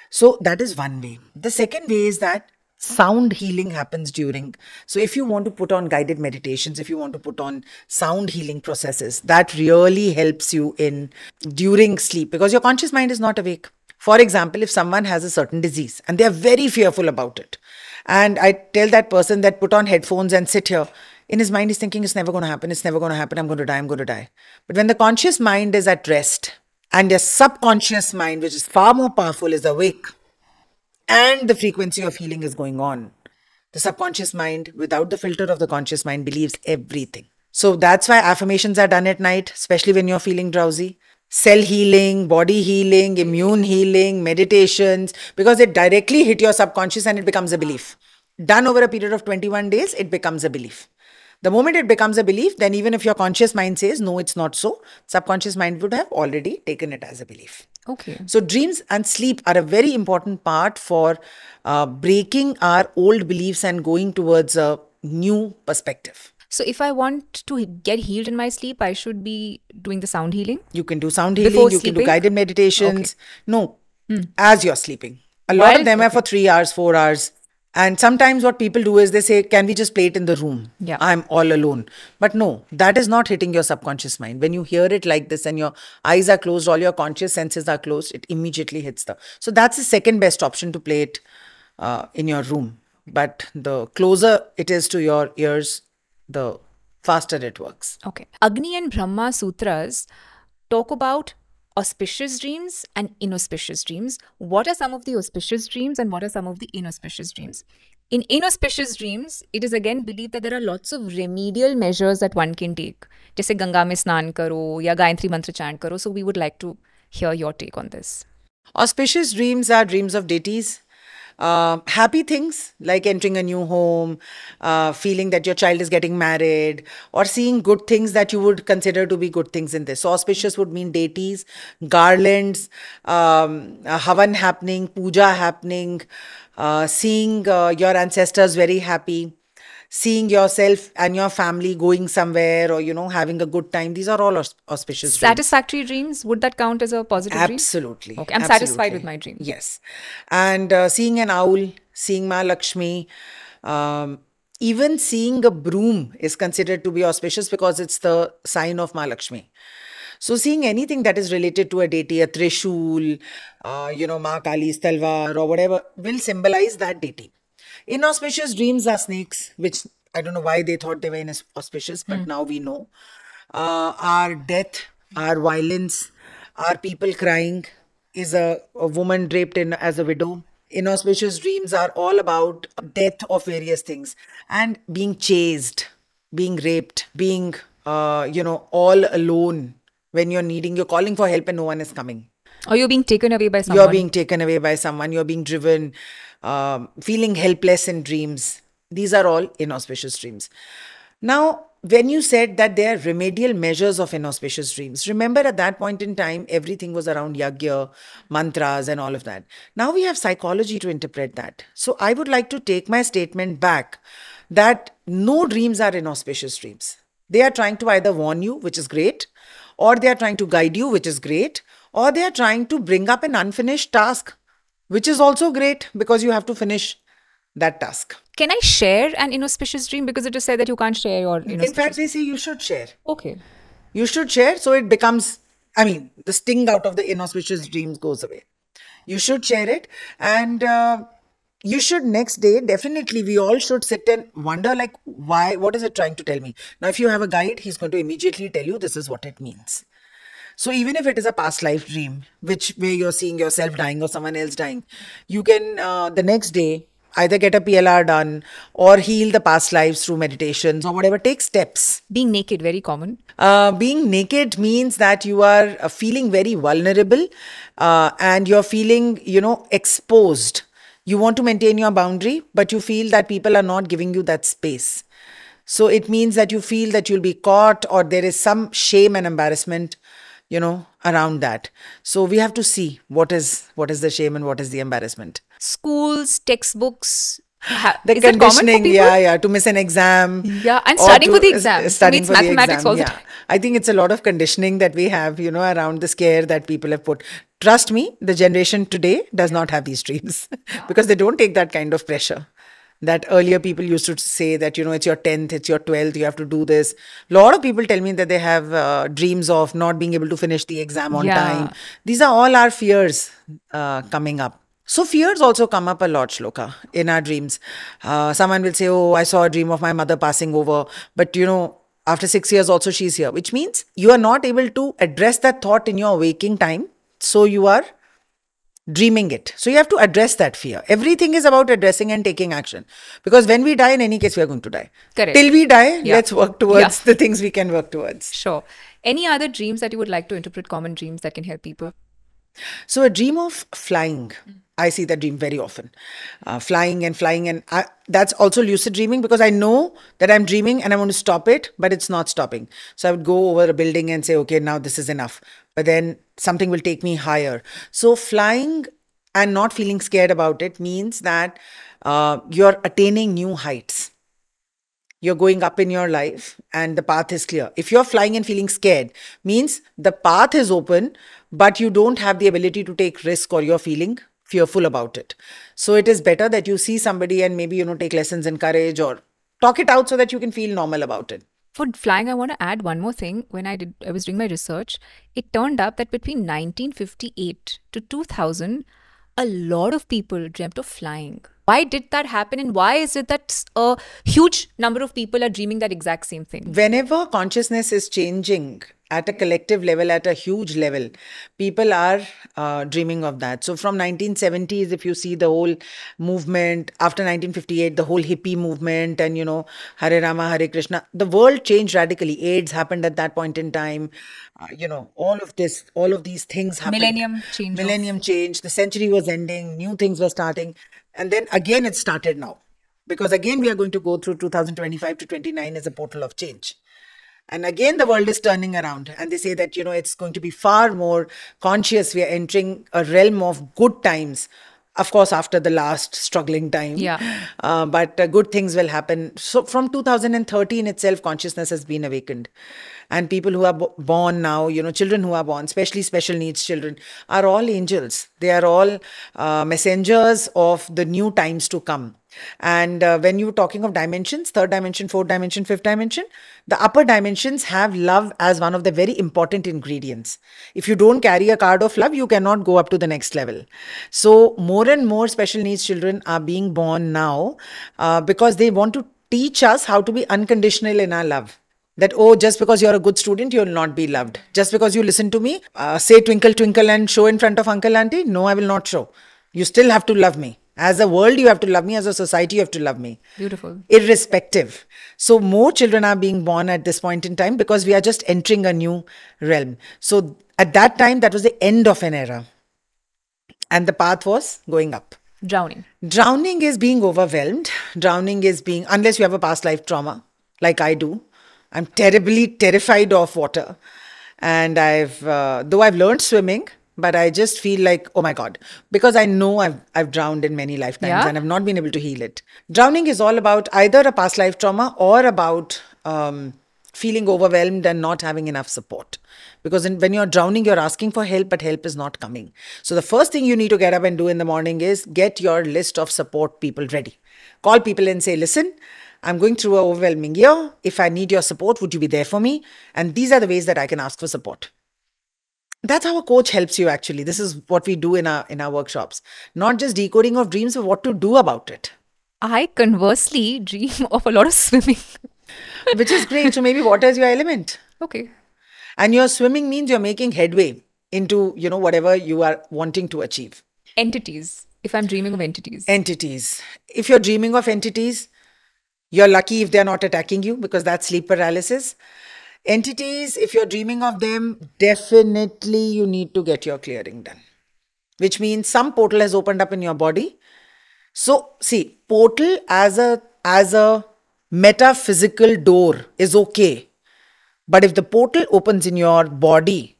So that is one way. The second way is that sound healing happens during. So if you want to put on guided meditations, if you want to put on sound healing processes, that really helps you in during sleep because your conscious mind is not awake. For example, if someone has a certain disease and they are very fearful about it, and I tell that person that put on headphones and sit here, in his mind he's thinking it's never going to happen, it's never going to happen, I'm going to die, I'm going to die. But when the conscious mind is at rest and the subconscious mind, which is far more powerful, is awake and the frequency of healing is going on, the subconscious mind, without the filter of the conscious mind, believes everything. So that's why affirmations are done at night, especially when you're feeling drowsy. Cell healing, body healing, immune healing, meditations, because it directly hit your subconscious and it becomes a belief. Done over a period of 21 days, it becomes a belief. The moment it becomes a belief, then even if your conscious mind says, no, it's not so, subconscious mind would have already taken it as a belief. Okay. So dreams and sleep are a very important part for breaking our old beliefs and going towards a new perspective. So if I want to get healed in my sleep, I should be doing the sound healing? You can do sound healing, Before you can do sleeping? guided meditations. No, as you're sleeping. A lot of them are for 3 hours, 4 hours. And sometimes what people do is they say, can we just play it in the room? Yeah. I'm all alone. But no, that is not hitting your subconscious mind. When you hear it like this and your eyes are closed, all your conscious senses are closed, it immediately hits the... So that's the second best option to play it in your room. But the closer it is to your ears, the faster it works. Okay. Agni and Brahma Sutras talk about auspicious dreams and inauspicious dreams. What are some of the auspicious dreams and what are some of the inauspicious dreams? In inauspicious dreams, it is again believed that there are lots of remedial measures that one can take. Jaise Ganga mein snan karo ya Gayatri mantra chant karo. So we would like to hear your take on this. Auspicious dreams are dreams of deities. Happy things like entering a new home, feeling that your child is getting married, or seeing good things that you would consider to be good things in this. So auspicious would mean deities, garlands, havan happening, puja happening, seeing your ancestors very happy, seeing yourself and your family going somewhere or, having a good time. These are all auspicious dreams. Satisfactory dreams, would that count as a positive dream? Absolutely. Okay, I'm Absolutely. satisfied with my dream. Yes. And seeing an owl, seeing Ma Lakshmi, even seeing a broom is considered to be auspicious because it's the sign of Ma Lakshmi. So seeing anything that is related to a deity, a Trishul, Ma Kali's Talwar or whatever will symbolize that deity. Inauspicious dreams are snakes, which I don't know why they thought they were inauspicious, but now we know. Our death, our violence, our people crying, is a woman draped in as a widow. Inauspicious dreams are all about death of various things and being chased, being raped, being, all alone when you're calling for help and no one is coming. Or you're being taken away by someone. You're being taken away by someone. You're being driven, feeling helpless in dreams. These are all inauspicious dreams. Now, when you said that there are remedial measures of inauspicious dreams, remember at that point in time, everything was around yagya, mantras and all of that. Now we have psychology to interpret that. So I would like to take my statement back that no dreams are inauspicious dreams. They are trying to either warn you, which is great, or they are trying to guide you, which is great, or they are trying to bring up an unfinished task, which is also great because you have to finish that task. Can I share an inauspicious dream? Because it is said that you can't share your inauspicious. In fact, they say you should share. Okay. You should share so it becomes, the sting out of the inauspicious dreams goes away. You should share it and you should next day, definitely we all should sit and wonder like, why, what is it trying to tell me? Now, if you have a guide, he's going to immediately tell you this is what it means. So even if it is a past life dream, where you're seeing yourself dying or someone else dying, you can, the next day, either get a PLR done or heal the past lives through meditations or whatever. Take steps. Being naked, very common. Being naked means that you are feeling very vulnerable and you're feeling, exposed. You want to maintain your boundary, but you feel that people are not giving you that space. So it means that you feel that you'll be caught or there is some shame and embarrassment, around that. So we have to see what is the shame and what is the embarrassment. Schools, textbooks. The is it common for conditioning, people? to miss an exam. Yeah, and or studying to- for the exam. Studying It's for the mathematics exam, all the yeah. time. I think it's a lot of conditioning that we have, around the scare that people have put. Trust me, the generation today does not have these dreams because they don't take that kind of pressure. That earlier people used to say that, it's your 10th, it's your 12th, you have to do this. A lot of people tell me that they have dreams of not being able to finish the exam on Yeah. time. These are all our fears coming up. So fears also come up a lot, Shloka, in our dreams. Someone will say, oh, I saw a dream of my mother passing over. But, after 6 years also she's here. Which means you are not able to address that thought in your waking time. So you are dreaming it. So you have to address that fear. Everything is about addressing and taking action. Because when we die, in any case, we are going to die. Correct. Till we die, Yeah. let's work towards Yeah. the things we can work towards. Sure. Any other dreams that you would like to interpret, common dreams that can help people? So a dream of flying, I see that dream very often. Flying and that's also lucid dreaming because I know that I'm dreaming and I want to stop it, but it's not stopping. So I would go over a building and say, okay, now this is enough. But then something will take me higher. So flying and not feeling scared about it means that you're attaining new heights. You're going up in your life and the path is clear. If you're flying and feeling scared, means the path is open, but you don't have the ability to take risk or you're feeling fearful about it. So it is better that you see somebody and maybe, take lessons in courage or talk it out so that you can feel normal about it. For flying, I want to add one more thing. When I was doing my research, it turned up that between 1958 to 2000, a lot of people dreamt of flying. Why did that happen? And why is it that a huge number of people are dreaming that exact same thing? Whenever consciousness is changing at a collective level, at a huge level, people are dreaming of that. So from 1970s, if you see the whole movement, after 1958, the whole hippie movement and, Hare Rama, Hare Krishna, the world changed radically. AIDS happened at that point in time. All of these things happened. Millennium change. The century was ending. New things were starting. And then again, it started now. Because again, we are going to go through 2025 to 29 as a portal of change. And again, the world is turning around. And they say that, it's going to be far more conscious. We are entering a realm of good times. Of course, after the last struggling time. Yeah. But good things will happen. So from 2013 itself, consciousness has been awakened. And people who are born now, children who are born, especially special needs children, are all angels. They are all messengers of the new times to come. And when you're talking of dimensions, 3rd dimension, 4th dimension, 5th dimension, the upper dimensions have love as one of the very important ingredients. If you don't carry a card of love, you cannot go up to the next level. So more and more special needs children are being born now because they want to teach us how to be unconditional in our love. That, just because you're a good student, you'll not be loved. Just because you listen to me, say twinkle, twinkle and show in front of uncle, auntie. No, I will not show. You still have to love me. As a world, you have to love me. As a society, you have to love me. Beautiful. Irrespective. So more children are being born at this point in time because we are just entering a new realm. So at that time, that was the end of an era. And the path was going up. Drowning. Drowning is being overwhelmed. Drowning is being, unless you have a past life trauma, like I do. I'm terribly terrified of water. And though I've learned swimming, but I just feel like, oh my God, because I know I've drowned in many lifetimes and I've not been able to heal it. Drowning is all about either a past life trauma or about feeling overwhelmed and not having enough support. Because when you're drowning, you're asking for help, but help is not coming. So the first thing you need to get up and do in the morning is get your list of support people ready. Call people and say, listen, I'm going through an overwhelming year. If I need your support, would you be there for me? And these are the ways that I can ask for support. That's how a coach helps you actually. This is what we do in our workshops. Not just decoding of dreams, but what to do about it. I conversely dream of a lot of swimming. Which is great. So maybe water is your element. Okay. And your swimming means you're making headway into, whatever you are wanting to achieve. Entities. if I'm dreaming of entities? Entities. If you're dreaming of entities, you're lucky if they're not attacking you, because that's sleep paralysis. Entities, if you're dreaming of them, definitely you need to get your clearing done. Which means some portal has opened up in your body. So, see, portal as a metaphysical door is okay. But if the portal opens in your body,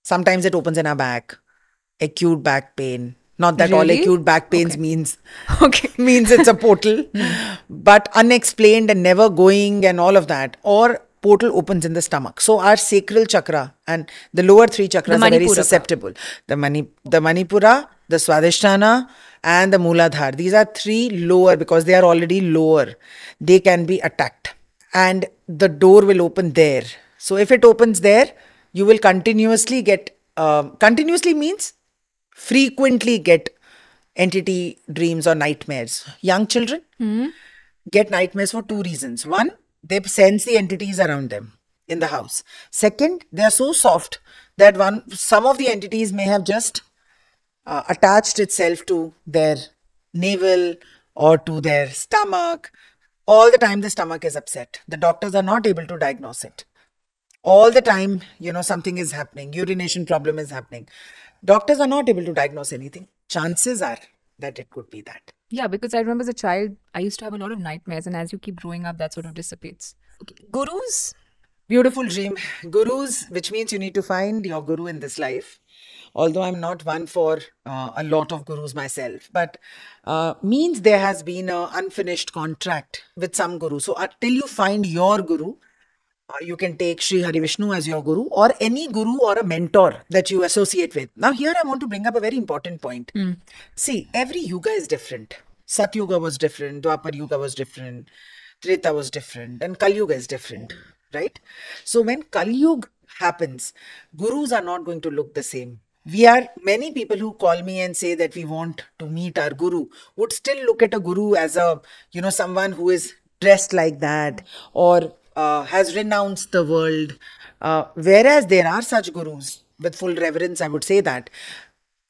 sometimes it opens in our back, acute back pain. Not that all Really? acute back pains means Okay. it's a portal, but unexplained and never going and all of that. Or portal opens in the stomach. So our sacral chakra and the lower three chakras are very Manipura. susceptible. The Manipura, the Swadhisthana and the Mooladhara. These are three lower because they are already lower. They can be attacked and the door will open there. So if it opens there, you will continuously get, continuously means frequently get entity dreams or nightmares. Young children get nightmares for two reasons. One, they sense the entities around them in the house. Second, they are so soft that some of the entities may have just attached itself to their navel or to their stomach. All the time the stomach is upset. The doctors are not able to diagnose it. All the time, something is happening. Urination problem is happening. Doctors are not able to diagnose anything. Chances are that it could be that. Yeah, because I remember as a child, I used to have a lot of nightmares, and as you keep growing up, that sort of dissipates. Okay. Gurus? Beautiful dream. Gurus, which means you need to find your guru in this life. Although I'm not one for a lot of gurus myself, but means there has been an unfinished contract with some guru. So till you find your guru, you can take Sri Hari Vishnu as your guru or any guru or a mentor that you associate with. Now here I want to bring up a very important point. See, every yuga is different. Sat Yuga was different, Dwapar Yuga was different, Treta was different, and Kali Yuga is different, right? So when Kali Yuga happens, gurus are not going to look the same. Many people who call me and say that we want to meet our guru would still look at a guru as someone who is dressed like that or has renounced the world. Whereas there are such gurus, with full reverence, I would say that.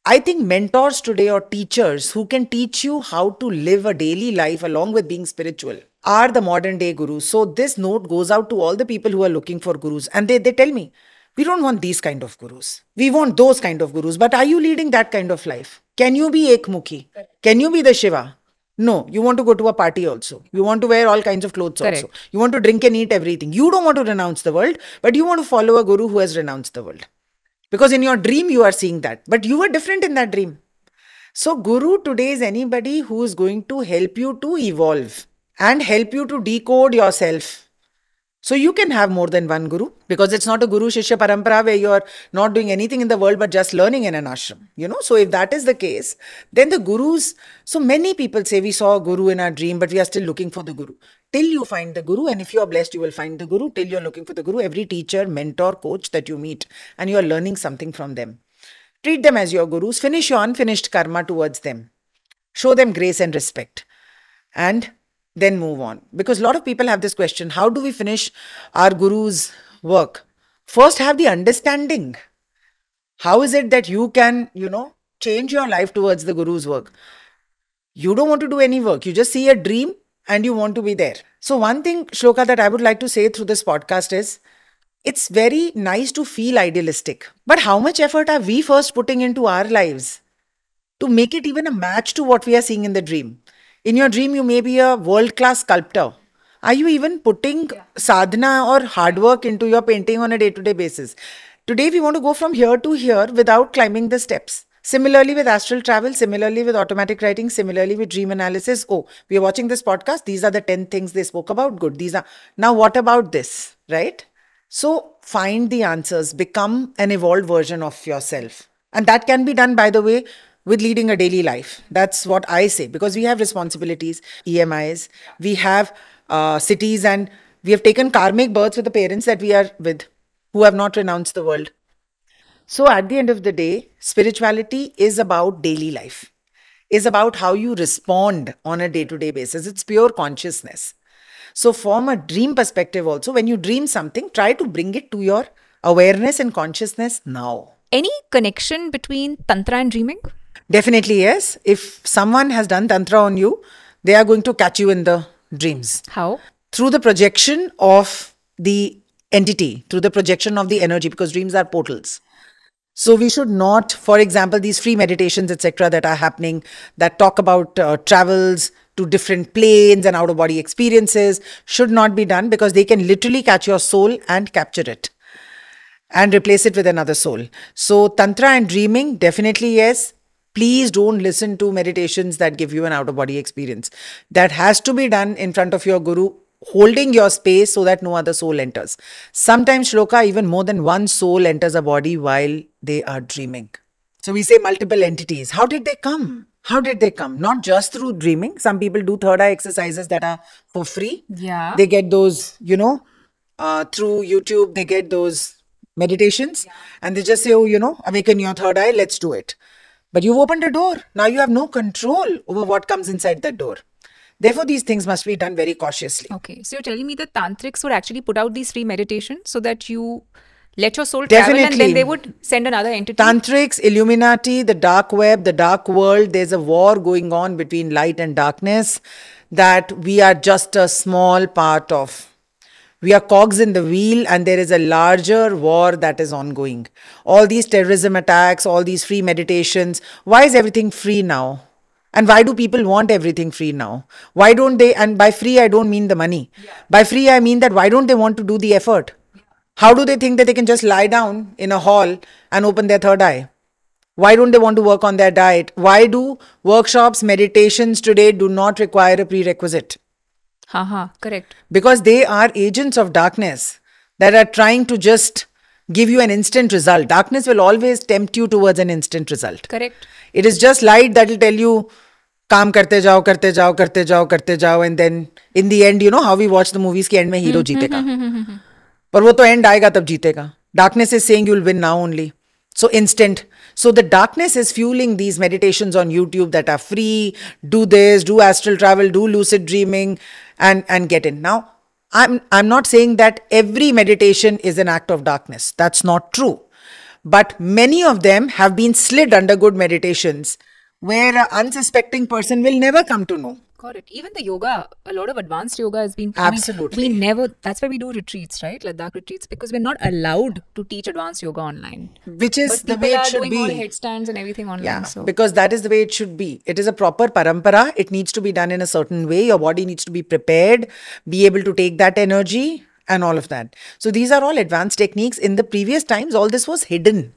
I think mentors today or teachers who can teach you how to live a daily life along with being spiritual are the modern day gurus. So this note goes out to all the people who are looking for gurus and they tell me, we don't want these kind of gurus. We want those kind of gurus. But are you leading that kind of life? Can you be Ekmukhi? Can you be the Shiva? No, you want to go to a party also. You want to wear all kinds of clothes also. You want to drink and eat everything. You don't want to renounce the world, but you want to follow a guru who has renounced the world. Because in your dream, you are seeing that. But you were different in that dream. So guru today is anybody who is going to help you to evolve and help you to decode yourself. So you can have more than one guru because it's not a guru shishya parampara where you're not doing anything in the world but just learning in an ashram. So if that is the case, then the gurus, so many people say we saw a guru in our dream but we are still looking for the guru. Till you find the guru, and if you are blessed you will find the guru. Till you're looking for the guru, every teacher, mentor, coach that you meet and you are learning something from them. Treat them as your gurus. Finish your unfinished karma towards them. Show them grace and respect. And then move on. Because a lot of people have this question, how do we finish our guru's work? First, have the understanding. How is it that you can, change your life towards the guru's work? You don't want to do any work. You just see a dream and you want to be there. So one thing, Shloka, that I would like to say through this podcast is, it's very nice to feel idealistic. But how much effort are we first putting into our lives to make it even a match to what we are seeing in the dream? In your dream, you may be a world-class sculptor. Are you even putting sadhana or hard work into your painting on a day-to-day basis? Today, we want to go from here to here without climbing the steps. Similarly with astral travel, similarly with automatic writing, similarly with dream analysis. Oh, we are watching this podcast. These are the 10 things they spoke about. Good. Now what about this? Right? So find the answers. Become an evolved version of yourself. And that can be done, by the way, with leading a daily life. That's what I say, because we have responsibilities, EMIs, we have cities, and we have taken karmic births with the parents that we are with, who have not renounced the world. So at the end of the day, spirituality is about daily life, is about how you respond on a day-to-day basis. It's pure consciousness. So from a dream perspective also, when you dream something, try to bring it to your awareness and consciousness now. Any connection between Tantra and dreaming? Definitely yes. If someone has done Tantra on you, they are going to catch you in the dreams. How? Through the projection of the entity, through the projection of the energy, because dreams are portals. So we should not, for example, these free meditations, etc., that are happening, that talk about travels to different planes and out-of-body experiences, should not be done, because they can literally catch your soul and capture it and replace it with another soul. So Tantra and dreaming, definitely yes. Please don't listen to meditations that give you an out-of-body experience. That has to be done in front of your guru, holding your space so that no other soul enters. Sometimes, Shloka, even more than one soul enters a body while they are dreaming. So we say multiple entities. How did they come? How did they come? Not just through dreaming. Some people do third eye exercises that are for free. Yeah. They get those, through YouTube, they get those meditations and they just say, oh, awaken your third eye, let's do it. But you've opened a door. Now you have no control over what comes inside that door. Therefore, these things must be done very cautiously. Okay. So you're telling me the tantrics would actually put out these free meditations so that you let your soul travel and then they would send another entity? Tantrics, Illuminati, the dark web, the dark world, there's a war going on between light and darkness that we are just a small part of. We are cogs in the wheel and there is a larger war that is ongoing. All these terrorism attacks, all these free meditations. Why is everything free now? And why do people want everything free now? Why don't they? And by free, I don't mean the money. Yeah. By free, I mean that why don't they want to do the effort? Yeah. How do they think that they can just lie down in a hall and open their third eye? Why don't they want to work on their diet? Why do workshops, meditations today do not require a prerequisite? Correct. Because they are agents of darkness that are trying to just give you an instant result. Darkness will always tempt you towards an instant result. Correct. It is just light that will tell you, काम करते जाओ, करते जाओ, करते जाओ, करते जाओ, and then in the end, you know how we watch the movies के end में hero जीतेगा. पर वो तो end आएगा तब जीतेगा. Darkness is saying you will win now only. So instant. So the darkness is fueling these meditations on YouTube that are free. Do this, do astral travel, do lucid dreaming, and get in. Now, I'm not saying that every meditation is an act of darkness. That's not true. But many of them have been slid under good meditations where an unsuspecting person will never come to know. Got it. Even the yoga, a lot of advanced yoga has been... Absolutely. That's why we do retreats, right? Ladakh retreats, because we're not allowed to teach advanced yoga online. Which is the way it should be. People are doing all headstands and everything online. Yeah, because that is the way it should be. It is a proper parampara. It needs to be done in a certain way. Your body needs to be prepared, be able to take that energy and all of that. So these are all advanced techniques. In the previous times, all this was hidden.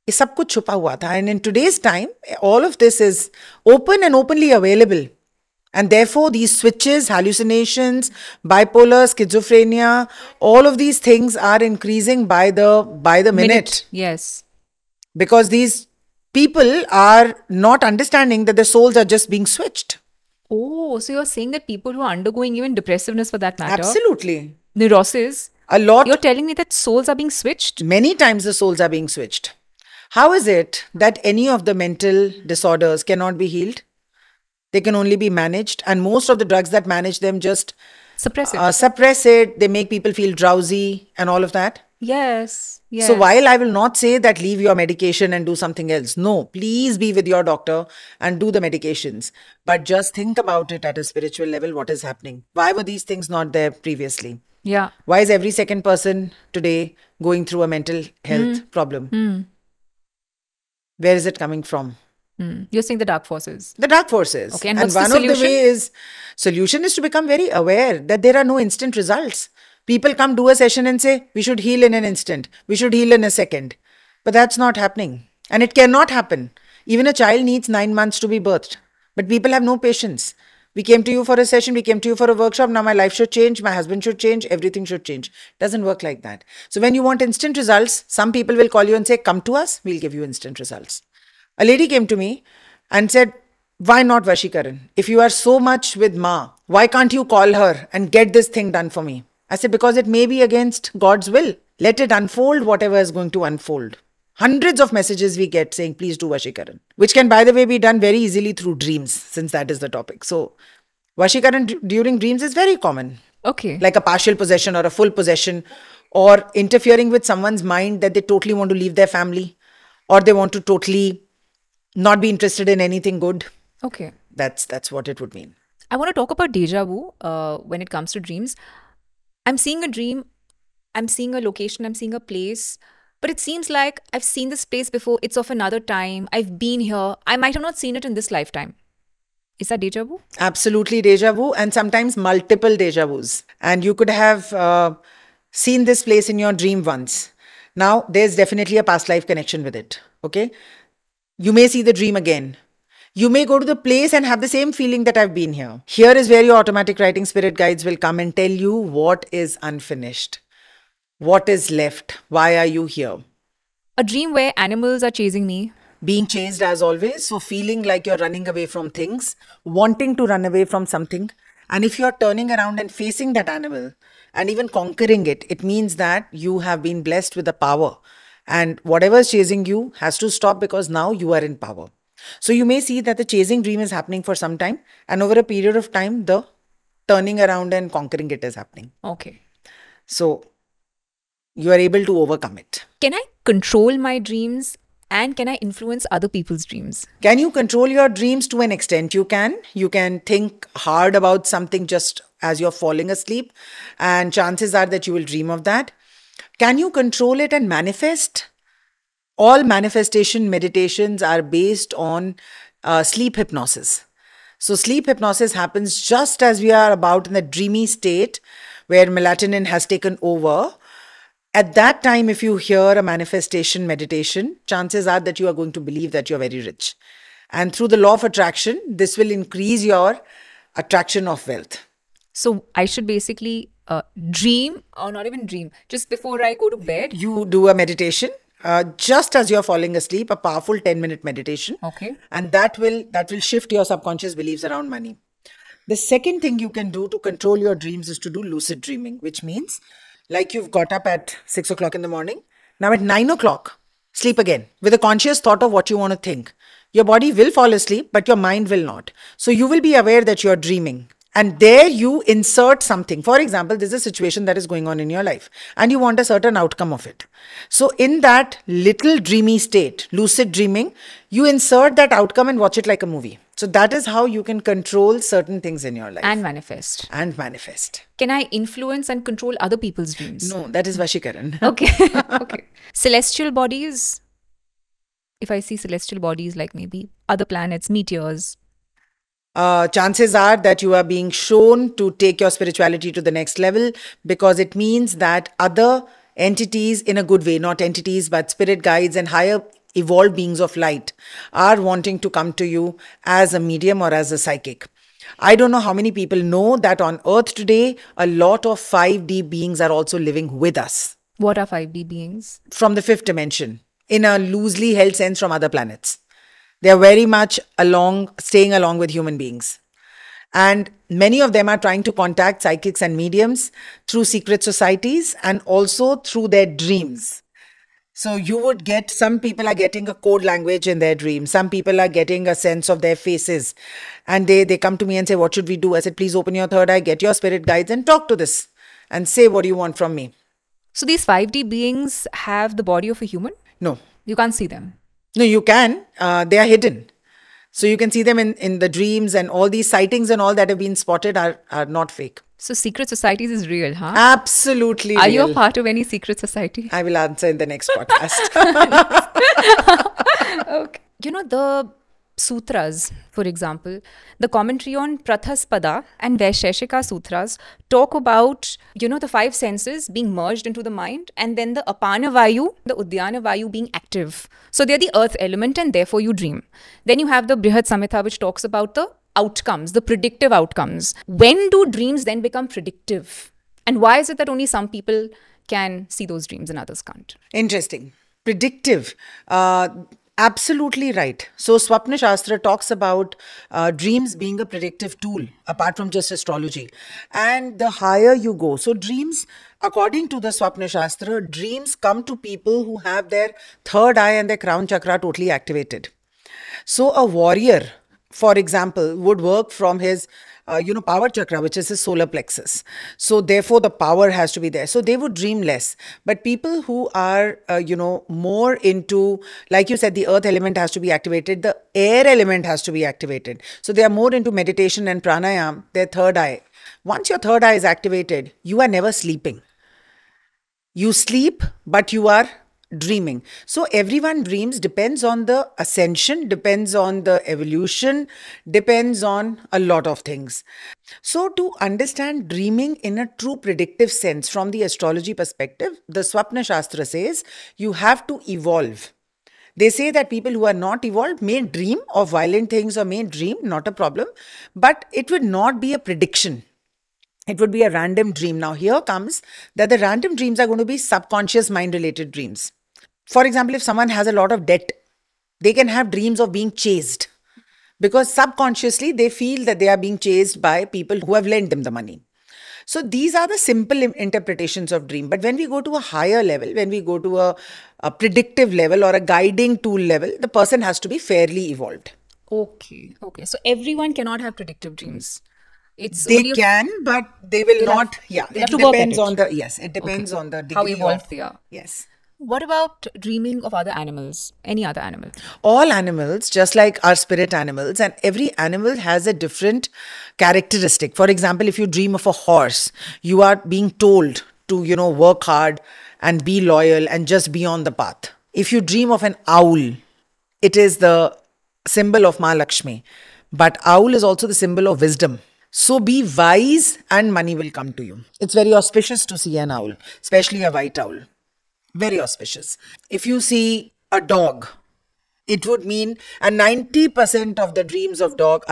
ये सब कुछ छुपा हुआ था. And in today's time, all of this is open and openly available. And therefore, these switches, hallucinations, bipolar, schizophrenia, all of these things are increasing by the minute. Yes. Because these people are not understanding that their souls are just being switched. Oh, so you're saying that people who are undergoing even depressiveness for that matter. Absolutely. Neurosis. A lot. You're telling me that souls are being switched? Many times the souls are being switched. How is it that any of the mental disorders cannot be healed? They can only be managed. And most of the drugs that manage them just suppress it. Suppress it. They make people feel drowsy and all of that. Yes. Yes. So while I will not say that leave your medication and do something else. No, please be with your doctor and do the medications. But just think about it at a spiritual level. What is happening? Why were these things not there previously? Yeah. Why is every second person today going through a mental health problem? Where is it coming from? You're saying the dark forces. The dark forces. Okay, and what's one the solution? Of the solution is to become very aware that there are no instant results. People come do a session and say, we should heal in an instant. We should heal in a second. But that's not happening. And it cannot happen. Even a child needs 9 months to be birthed. But people have no patience. We came to you for a session. We came to you for a workshop. Now my life should change. My husband should change. Everything should change. Doesn't work like that. So when you want instant results, some people will call you and say, come to us. We'll give you instant results. A lady came to me and said, why not Vashikaran? If you are so much with Ma, why can't you call her and get this thing done for me? I said, because it may be against God's will. Let it unfold whatever is going to unfold. Hundreds of messages we get saying, please do Vashikaran. Which can, by the way, be done very easily through dreams, since that is the topic. So, Vashikaran during dreams is very common. Okay. Like a partial possession or a full possession, or interfering with someone's mind that they totally want to leave their family, or they want to totally not be interested in anything good. Okay. That's what it would mean. I want to talk about déjà vu when it comes to dreams. I'm seeing a dream, I'm seeing a location, I'm seeing a place, but it seems like I've seen this place before. It's of another time. I've been here. I might have not seen it in this lifetime. Is that déjà vu? Absolutely déjà vu, and sometimes multiple déjà vus. And you could have seen this place in your dream once. Now, there's definitely a past life connection with it. Okay? You may see the dream again. You may go to the place and have the same feeling that I've been here. Here is where your automatic writing spirit guides will come and tell you what is unfinished. What is left? Why are you here? A dream where animals are chasing me. Being chased as always. So feeling like you're running away from things, wanting to run away from something. And if you're turning around and facing that animal and even conquering it, it means that you have been blessed with the power. And whatever is chasing you has to stop because now you are in power. So you may see that the chasing dream is happening for some time. And over a period of time, the turning around and conquering it is happening. Okay. So you are able to overcome it. Can I control my dreams and can I influence other people's dreams? Can you control your dreams to an extent? You can. You can think hard about something just as you're falling asleep, and chances are that you will dream of that. Can you control it and manifest? All manifestation meditations are based on sleep hypnosis. So sleep hypnosis happens just as we are about in the dreamy state where melatonin has taken over. At that time, if you hear a manifestation meditation, chances are that you are going to believe that you're very rich. And through the law of attraction, this will increase your attraction of wealth. So I should basically dream, or not even dream, just before I go to bed. You do a meditation just as you're falling asleep, a powerful 10-minute meditation. Okay. And that will shift your subconscious beliefs around money. The second thing you can do to control your dreams is to do lucid dreaming, which means like you've got up at 6 o'clock in the morning. Now at 9 o'clock, sleep again with a conscious thought of what you want to think. Your body will fall asleep, but your mind will not. So you will be aware that you're dreaming. And there you insert something. For example, there's a situation that is going on in your life and you want a certain outcome of it. So in that little dreamy state, lucid dreaming, you insert that outcome and watch it like a movie. So that is how you can control certain things in your life. And manifest. And manifest. Can I influence and control other people's dreams? No, that is Vashikaran. Okay. Okay. Celestial bodies. If I see celestial bodies like maybe other planets, meteors. Chances are that you are being shown to take your spirituality to the next level because it means that other entities in a good way, not entities, but spirit guides and higher evolved beings of light are wanting to come to you as a medium or as a psychic. I don't know how many people know that on Earth today, a lot of 5D beings are also living with us. What are 5D beings? From the fifth dimension, in a loosely held sense from other planets. They are very much staying along with human beings. And many of them are trying to contact psychics and mediums through secret societies and also through their dreams. So you would get, some people are getting a code language in their dreams. Some people are getting a sense of their faces. And they come to me and say, what should we do? I said, please open your third eye, get your spirit guides and talk to this and say, what do you want from me? So these 5D beings have the body of a human? No. You can't see them? No, you can. They are hidden. So you can see them in the dreams, and all these sightings and all that have been spotted are not fake. So secret societies is real, huh? Absolutely Are real. you a part of any secret society? I will answer in the next podcast. Okay. You know, the sutras, for example, the commentary on Prathaspada and Vaisheshika sutras talk about, the 5 senses being merged into the mind, and then the Apana Vayu, the Udyana Vayu being active. So they're the earth element and therefore you dream. Then you have the Brihad Samhita, which talks about the outcomes, the predictive outcomes. When do dreams then become predictive? And why is it that only some people can see those dreams and others can't? Interesting. Predictive. Absolutely right. So Swapna Shastra talks about dreams being a predictive tool, apart from just astrology. And the higher you go, so dreams, according to the Swapna Shastra, dreams come to people who have their third eye and their crown chakra totally activated. So a warrior for example, would work from his, power chakra, which is his solar plexus. So therefore, the power has to be there. So they would dream less. But people who are, more into, like you said, the earth element has to be activated, the air element has to be activated. So they are more into meditation and pranayam, their third eye. Once your third eye is activated, you are never sleeping. You sleep, but you are dreaming. So everyone dreams, depends on the ascension, depends on the evolution, depends on a lot of things. So to understand dreaming in a true predictive sense from the astrology perspective, the Swapna Shastra says you have to evolve. They say that people who are not evolved may dream of violent things or may dream, not a problem, but it would not be a prediction. It would be a random dream. Now here comes that the random dreams are going to be subconscious mind related dreams. For example, if someone has a lot of debt, they can have dreams of being chased because subconsciously they feel that they are being chased by people who have lent them the money. So these are the simple interpretations of dream. But when we go to a higher level, when we go to a predictive level or a guiding tool level, the person has to be fairly evolved. Okay. So everyone cannot have predictive dreams. They can, but they will not. It depends on the, it depends on the degree how evolved they are. Yes. What about dreaming of other animals? Any other animal? All animals, just like our spirit animals, and every animal has a different characteristic. For example, if you dream of a horse, you are being told to, work hard and be loyal and just be on the path. If you dream of an owl, it is the symbol of Ma Lakshmi. But owl is also the symbol of wisdom. So be wise and money will come to you. It's very auspicious to see an owl, especially a white owl. Very auspicious. If you see a dog, it would mean, and 90% of the dreams of dog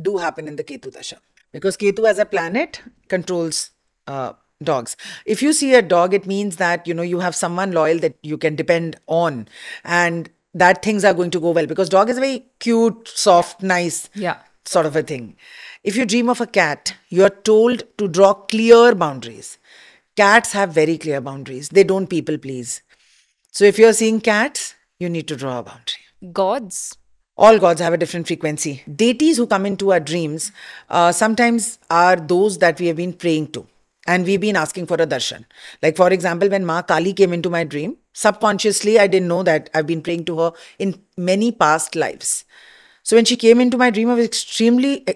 do happen in the Ketu Dasha. Because Ketu as a planet controls dogs. If you see a dog, it means that, you have someone loyal that you can depend on and that things are going to go well. Because dog is a very cute, soft, nice sort of a thing. If you dream of a cat, you are told to draw clear boundaries. Cats have very clear boundaries. They don't people please. So if you're seeing cats, you need to draw a boundary. Gods? All gods have a different frequency. Deities who come into our dreams sometimes are those that we have been praying to. And we've been asking for a darshan. Like for example, when Ma Kali came into my dream, subconsciously I didn't know that I've been praying to her in many past lives. So when she came into my dream, I was extremely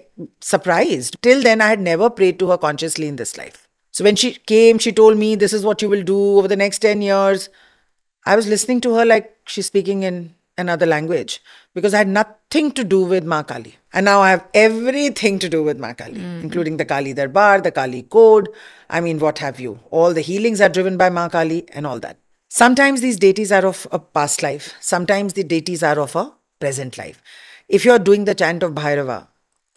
surprised. Till then, I had never prayed to her consciously in this life. So when she came, she told me, this is what you will do over the next 10 years. I was listening to her like she's speaking in another language because I had nothing to do with Ma Kali. And now I have everything to do with Ma Kali, including the Kali Darbar, the Kali Code. I mean, what have you. All the healings are driven by Ma Kali and all that. Sometimes these deities are of a past life. Sometimes the deities are of a present life. If you're doing the chant of Bhairava,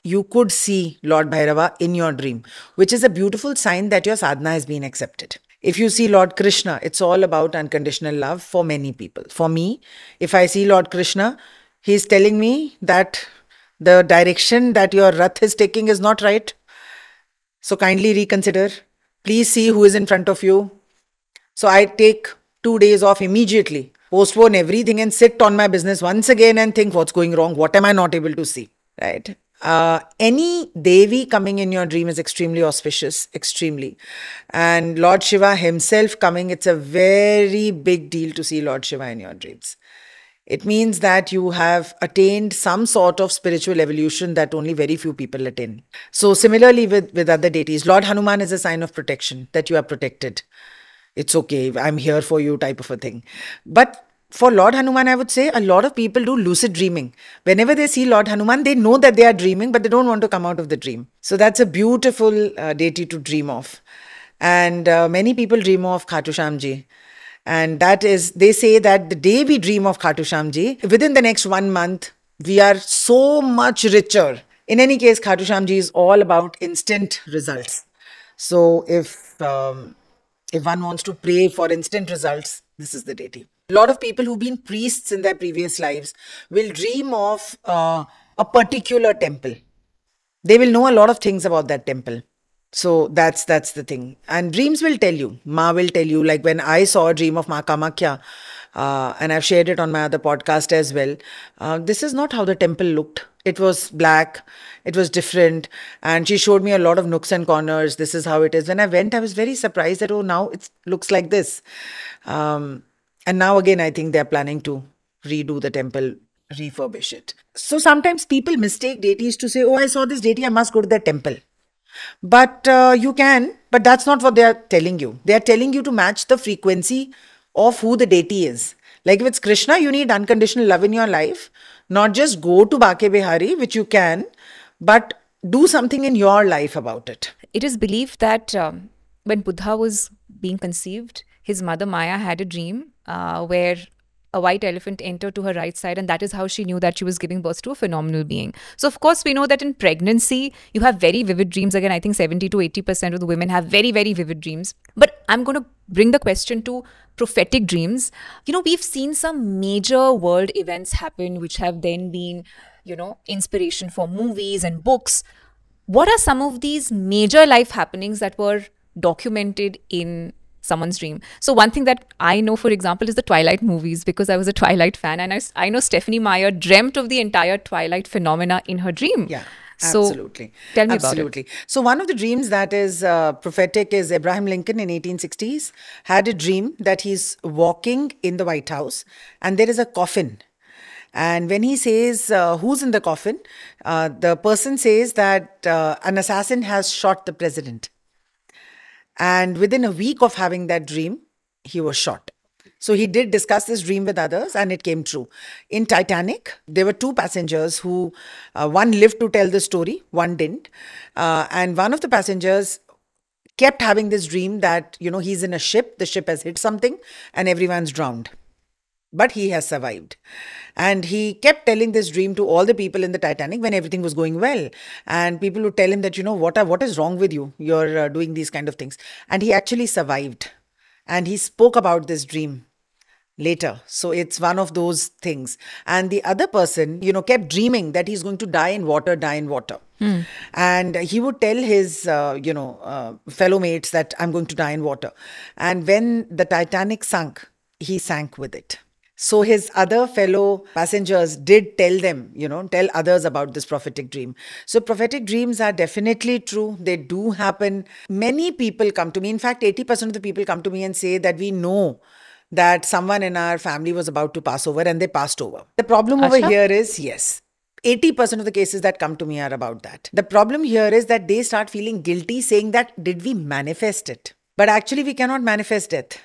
you could see Lord Bhairava in your dream, which is a beautiful sign that your sadhana has been accepted. If you see Lord Krishna, it's all about unconditional love for many people. For me, if I see Lord Krishna, he's telling me that the direction that your Rath is taking is not right. So kindly reconsider. Please see who is in front of you. So I take 2 days off immediately, postpone everything and sit on my business once again and think what's going wrong, what am I not able to see, right? Any Devi coming in your dream is extremely auspicious, extremely. And Lord Shiva himself coming, it's a very big deal to see Lord Shiva in your dreams. It means that you have attained some sort of spiritual evolution that only very few people attain. So similarly with other deities, Lord Hanuman is a sign of protection, that you are protected. It's okay, I'm here for you type of a thing. But for Lord Hanuman, I would say a lot of people do lucid dreaming. Whenever they see Lord Hanuman, they know that they are dreaming, but they don't want to come out of the dream. So that's a beautiful deity to dream of. And many people dream of Khatu Shyamji. And that is, they say that the day we dream of Khatu Shyamji, within the next 1 month, we are so much richer. In any case, Khatu Shyamji is all about instant results. So if one wants to pray for instant results, this is the deity. A lot of people who've been priests in their previous lives will dream of a particular temple. They will know a lot of things about that temple. So that's the thing. And dreams will tell you. Ma will tell you. Like when I saw a dream of Ma Kamakhya, and I've shared it on my other podcast as well. This is not how the temple looked. It was black. It was different. And she showed me a lot of nooks and corners. This is how it is. When I went, I was very surprised that, oh, now it looks like this. And now again, I think they're planning to redo the temple, refurbish it. So sometimes people mistake deities to say, oh, I saw this deity, I must go to the temple. But you can, but that's not what they are telling you. They are telling you to match the frequency of who the deity is. Like if it's Krishna, you need unconditional love in your life. Not just go to Bake Bihari, which you can, but do something in your life about it. It is believed that when Buddha was being conceived, his mother Maya had a dream where a white elephant entered to her right side, and that is how she knew that she was giving birth to a phenomenal being. So, of course, we know that in pregnancy, you have very vivid dreams. Again, I think 70 to 80% of the women have very, very vivid dreams. But I'm going to bring the question to prophetic dreams. You know, we've seen some major world events happen, which have then been, you know, inspiration for movies and books. What are some of these major life happenings that were documented in someone's dream? So one thing that I know, for example, is the Twilight movies, because I was a Twilight fan, and I know Stephenie Meyer dreamt of the entire Twilight phenomena in her dream. Yeah. So absolutely. Tell me Absolutely. about it. So one of the dreams that is prophetic is Abraham Lincoln in 1860s had a dream that he's walking in the White House and there is a coffin. And when he says, who's in the coffin, the person says that an assassin has shot the president. And within a week of having that dream, he was shot. So he did discuss this dream with others and it came true. In Titanic, there were two passengers who, one lived to tell the story, one didn't. And one of the passengers kept having this dream that, you know, he's in a ship, the ship has hit something and everyone's drowned. But he has survived. And he kept telling this dream to all the people in the Titanic when everything was going well. And people would tell him that, you know, what is wrong with you? You're doing these kind of things. And he actually survived. And he spoke about this dream later. So it's one of those things. And the other person, you know, kept dreaming that he's going to die in water, die in water. And he would tell his, fellow mates that I'm going to die in water. And when the Titanic sunk, he sank with it. So his other fellow passengers did tell them, you know, tell others about this prophetic dream. So prophetic dreams are definitely true. They do happen. Many people come to me. In fact, 80% of the people come to me and say that we know that someone in our family was about to pass over and they passed over. The problem over here is, yes, 80% of the cases that come to me are about that. The problem here is that they start feeling guilty saying that, did we manifest it? But actually we cannot manifest death.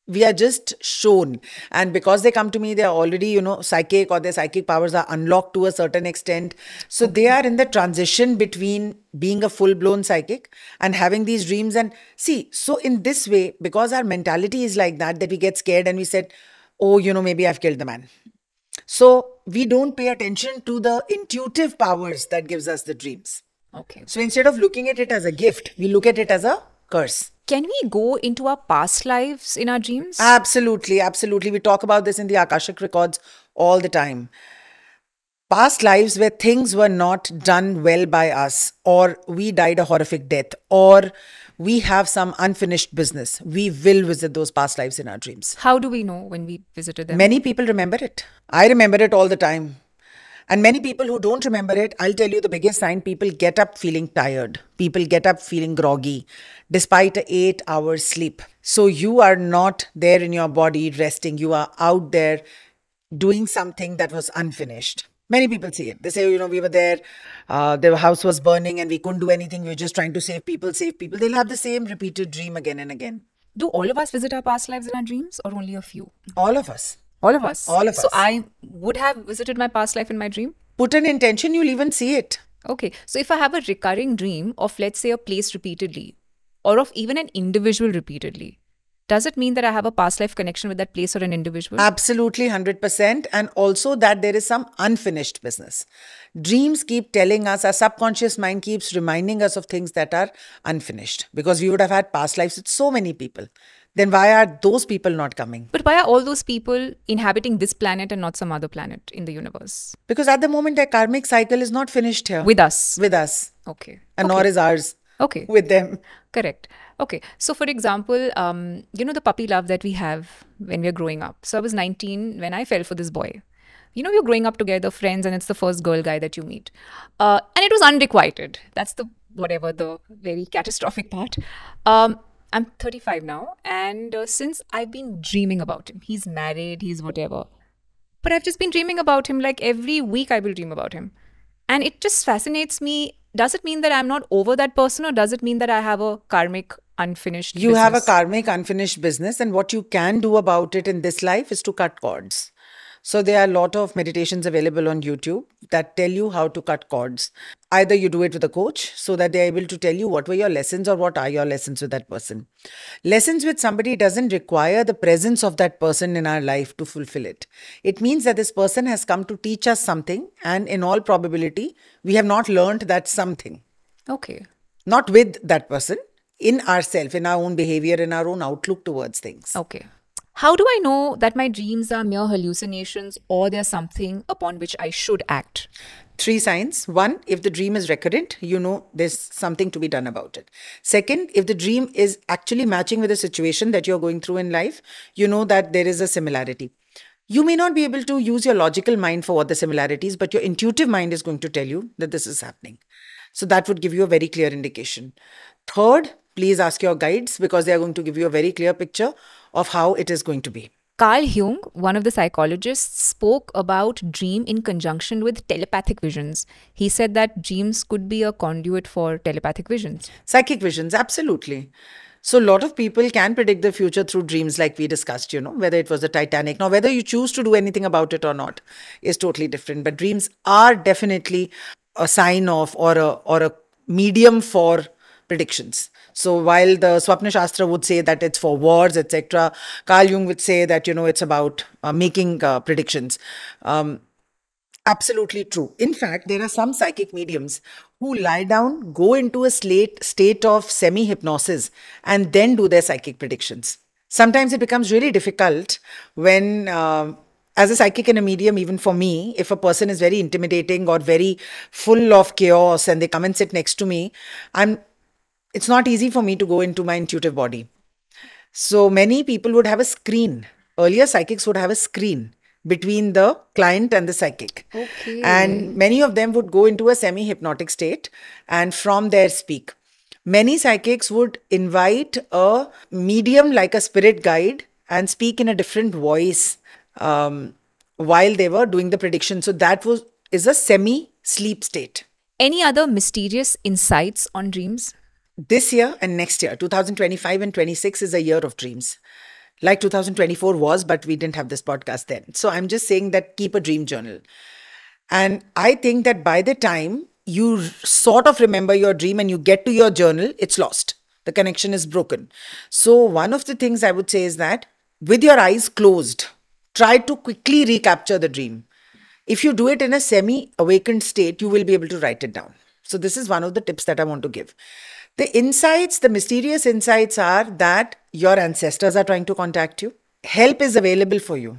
We are just shown. And because they come to me, they are already, you know, psychic, or their psychic powers are unlocked to a certain extent. So they are in the transition between being a full-blown psychic and having these dreams. And see, so in this way, because our mentality is like that we get scared and we said, oh, you know, maybe I've killed the man. So we don't pay attention to the intuitive powers that gives us the dreams. Okay. So instead of looking at it as a gift, we look at it as a curse. Can we go into our past lives in our dreams? Absolutely, absolutely. We talk about this in the Akashic records all the time. Past lives where things were not done well by us, or we died a horrific death, or we have some unfinished business. We will visit those past lives in our dreams. How do we know when we visited them? Many people remember it. I remember it all the time. And many people who don't remember it, I'll tell you the biggest sign, people get up feeling tired. People get up feeling groggy despite an 8-hour sleep. So you are not there in your body resting. You are out there doing something that was unfinished. Many people see it. They say, you know, we were there, the house was burning and we couldn't do anything. We were just trying to save people, save people. They'll have the same repeated dream again and again. Do all of us visit our past lives in our dreams, or only a few? All of us. All of us? All of us. So I would have visited my past life in my dream? Put an intention, you'll even see it. Okay. So if I have a recurring dream of, let's say, a place repeatedly, or of even an individual repeatedly, does it mean that I have a past life connection with that place or an individual? Absolutely, 100%. And also that there is some unfinished business. Dreams keep telling us, our subconscious mind keeps reminding us of things that are unfinished. Because we would have had past lives with so many people. Then why are those people not coming? But why are all those people inhabiting this planet and not some other planet in the universe? Because at the moment their karmic cycle is not finished here. With us? With us. Okay. And nor is ours. Okay. With them. Correct. Okay. So for example, you know, the puppy love that we have when we're growing up. So I was 19 when I fell for this boy. you're growing up together, friends, and it's the first girl guy that you meet. And it was unrequited. That's the very catastrophic part. I'm 35 now, and since I've been dreaming about him, he's married, he's whatever. But I've just been dreaming about him, like every week I will dream about him. And it just fascinates me. Does it mean that I'm not over that person, or does it mean that I have a karmic unfinished You business? have a karmic unfinished business, and what you can do about it in this life is to cut cords. So there are a lot of meditations available on YouTube that tell you how to cut cords. Either you do it with a coach so that they're able to tell you what were your lessons or what are your lessons with that person. Lessons with somebody doesn't require the presence of that person in our life to fulfill it. It means that this person has come to teach us something, and in all probability, we have not learned that something. Okay. Not with that person, in ourselves, in our own behavior, in our own outlook towards things. Okay. How do I know that my dreams are mere hallucinations or they're something upon which I should act? 3 signs. 1, if the dream is recurrent, you know there's something to be done about it. 2nd, if the dream is actually matching with the situation that you're going through in life, you know that there is a similarity. You may not be able to use your logical mind for what the similarities, but your intuitive mind is going to tell you that this is happening. So that would give you a very clear indication. 3rd, please ask your guides, because they are going to give you a very clear picture of how it is going to be. Carl Jung, one of the psychologists, spoke about dream in conjunction with telepathic visions. He said that dreams could be a conduit for telepathic visions. Psychic visions, absolutely. So a lot of people can predict the future through dreams, like we discussed, whether it was the Titanic. Now, whether you choose to do anything about it or not is totally different. But dreams are definitely a sign of or a medium for predictions. So while the Swapna Shastra would say that it's for wars, etc., Carl Jung would say that, it's about making predictions. Absolutely true. In fact, there are some psychic mediums who lie down, go into a state of semi-hypnosis, and then do their psychic predictions. Sometimes it becomes really difficult when, as a psychic and a medium, even for me, if a person is very intimidating or very full of chaos and they come and sit next to me, it's not easy for me to go into my intuitive body. So many people would have a screen. Earlier psychics would have a screen between the client and the psychic. Okay. And many of them would go into a semi-hypnotic state and from there speak. Many psychics would invite a medium like a spirit guide and speak in a different voice while they were doing the prediction. So that is a semi-sleep state. Any other mysterious insights on dreams? This year and next year, 2025 and 26 is a year of dreams. Like 2024 was, but we didn't have this podcast then. So I'm just saying that keep a dream journal. And I think that by the time you sort of remember your dream and you get to your journal, it's lost. The connection is broken. So one of the things I would say is that with your eyes closed, try to quickly recapture the dream. If you do it in a semi-awakened state, you will be able to write it down. So this is one of the tips that I want to give. The insights, the mysterious insights are that your ancestors are trying to contact you. Help is available for you.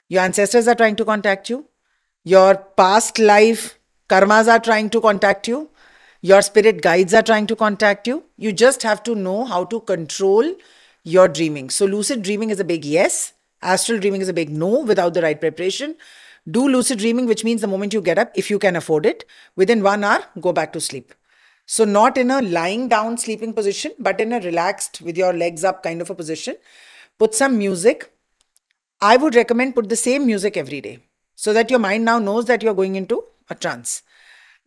Your ancestors are trying to contact you. Your past life karmas are trying to contact you. Your spirit guides are trying to contact you. You just have to know how to control your dreaming. So lucid dreaming is a big yes. Astral dreaming is a big no without the right preparation. Do lucid dreaming, which means the moment you get up, if you can afford it, within 1 hour, go back to sleep. So not in a lying down sleeping position, but in a relaxed with your legs up kind of a position. Put some music. I would recommend put the same music every day so that your mind now knows that you're going into a trance.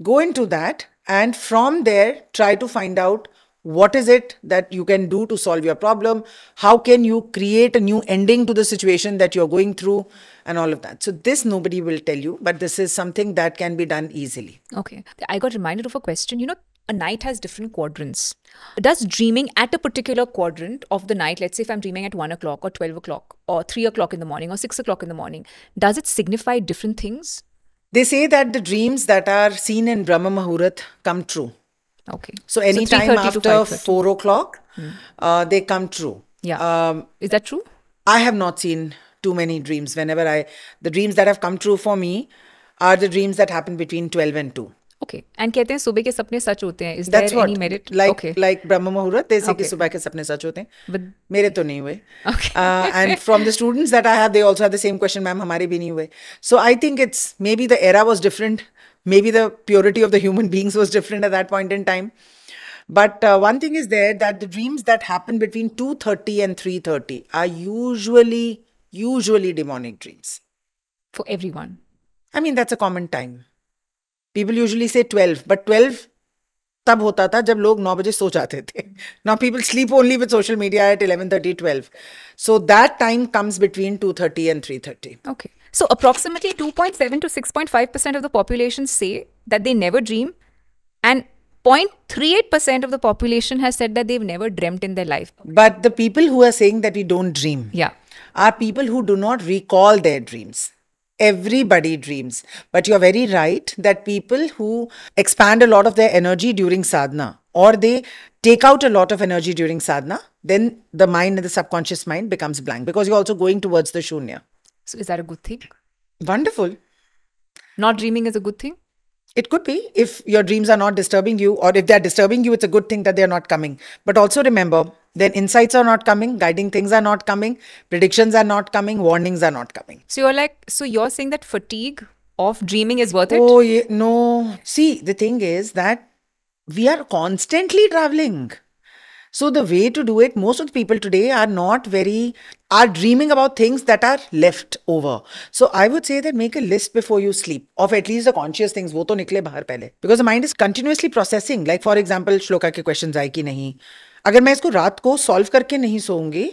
Go into that and from there try to find out what is it that you can do to solve your problem. How can you create a new ending to the situation that you're going through and all of that. So this nobody will tell you, but this is something that can be done easily. Okay. I got reminded of a question. A night has different quadrants. Does dreaming at a particular quadrant of the night, let's say if I'm dreaming at 1 o'clock or 12 o'clock or 3 o'clock in the morning or 6 o'clock in the morning, does it signify different things? They say that the dreams that are seen in Brahma Muhurat come true. Okay. So anytime after 4 o'clock, they come true. Yeah. Is that true? I have not seen too many dreams. The dreams that have come true for me are the dreams that happen between 12 and 2. Okay. And कहते हैं सुबह के सपने सच होते हैं. Is That's there what, any merit? like Brahma Muhurat, they say कि Okay. सुबह के सपने सच होते हैं. But मेरे तो नहीं हुए. Okay. And from the students that I have, they also have the same question, ma'am, हमारे भी नहीं हुए. So I think it's maybe the era was different. Maybe the purity of the human beings was different at that point in time. But one thing is there that the dreams that happen between 2:30 and 3:30 are usually demonic dreams. for everyone. I mean, that's a common time. People usually say 12, but 12 तब होता था जब लोग 9 बजे सो जाते थे. Now people sleep only with social media at 11:30, 12. So that time comes between 2:30 and 3:30. Okay. So approximately 2.7 to 6.5% of the population say that they never dream, and 0.38% of the population has said that they've never dreamt in their life. But the people who are saying that we don't dream Yeah. are people who do not recall their dreams. Everybody dreams. But you're very right that people who expand a lot of their energy during sadhana, or they take out a lot of energy during sadhana, then the mind and the subconscious mind becomes blank because you're also going towards the shunya. So is that a good thing? Wonderful. Not dreaming is a good thing? It could be if your dreams are not disturbing you, or if they're disturbing you, it's a good thing that they're not coming. But also remember, then insights are not coming, guiding things are not coming, predictions are not coming, warnings are not coming. So you're saying that fatigue of dreaming is worth it? Oh, yeah, no. See, the thing is that we are constantly traveling. So the way to do it, most of the people today are dreaming about things that are left over. So I would say that make a list before you sleep of at least the conscious things. वो तो निकले बाहर पहले. Because the mind is continuously processing. Like for example, shloka के questions आए कि नहीं. अगर मैं इसको रात को solve करके नहीं सोऊंगी,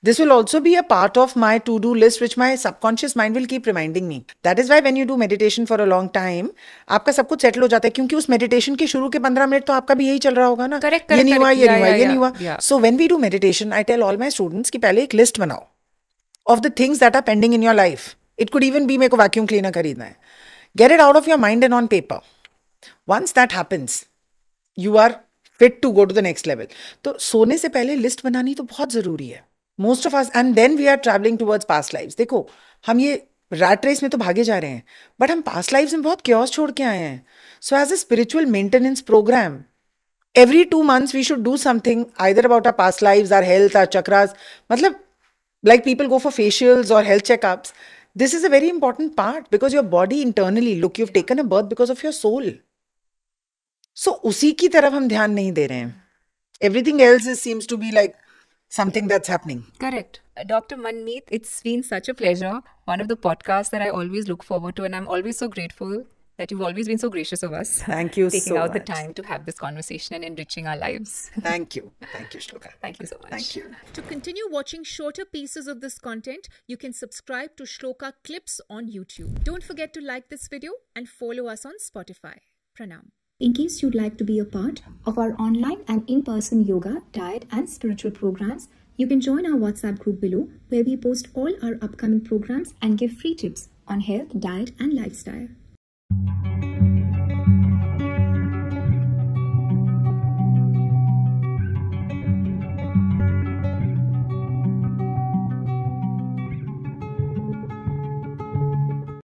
this will also be a part of my to-do list which my subconscious mind will keep reminding me. That is why when you do meditation for a long time, आपका सब कुछ settle हो जाता है क्योंकि उस meditation के शुरू के 15 मिनट तो आपका भी यही चल रहा होगा ना. Correct, ये नहीं हुआ, ये नहीं हुआ, ये नहीं हुआ. Yeah. So when we do meditation, I tell all my students कि पहले एक list बनाओ of the things that are pending in your life. It could even be मेरे को vacuum cleaner खरीदना है. Get it out of your mind and on paper. Once that happens, you are fit to go to the next level. तो सोने से पहले list बनानी तो बहुत ज़रूरी है. Most of us, and then we are traveling towards past lives. देखो, हम ये rat race में तो भागे जा रहे हैं, but हम past lives में बहुत chaos छोड़ के आए हैं. So as a spiritual maintenance program, every 2 months we should do something either about our past lives, our health, our chakras. मतलब, like people go for facials or health checkups. This is a very important part because your body internally, look, you've taken a birth because of your soul. So उसी की तरफ हम ध्यान नहीं दे रहे हैं. Everything else seems to be like something that's happening. Correct. Dr. Manmeet, it's been such a pleasure. One of the podcasts that I always look forward to, and I'm always so grateful that you've always been so gracious of us. Thank you taking so out the much. time to have this conversation and enriching our lives. Thank you. Thank you, Shloka. Thank you so much. Thank you. To continue watching shorter pieces of this content, you can subscribe to SHLLOKA Clips on YouTube. Don't forget to like this video and follow us on Spotify. Pranam. In case you'd like to be a part of our online and in-person yoga, diet and spiritual programs, you can join our WhatsApp group below where we post all our upcoming programs and give free tips on health, diet and lifestyle.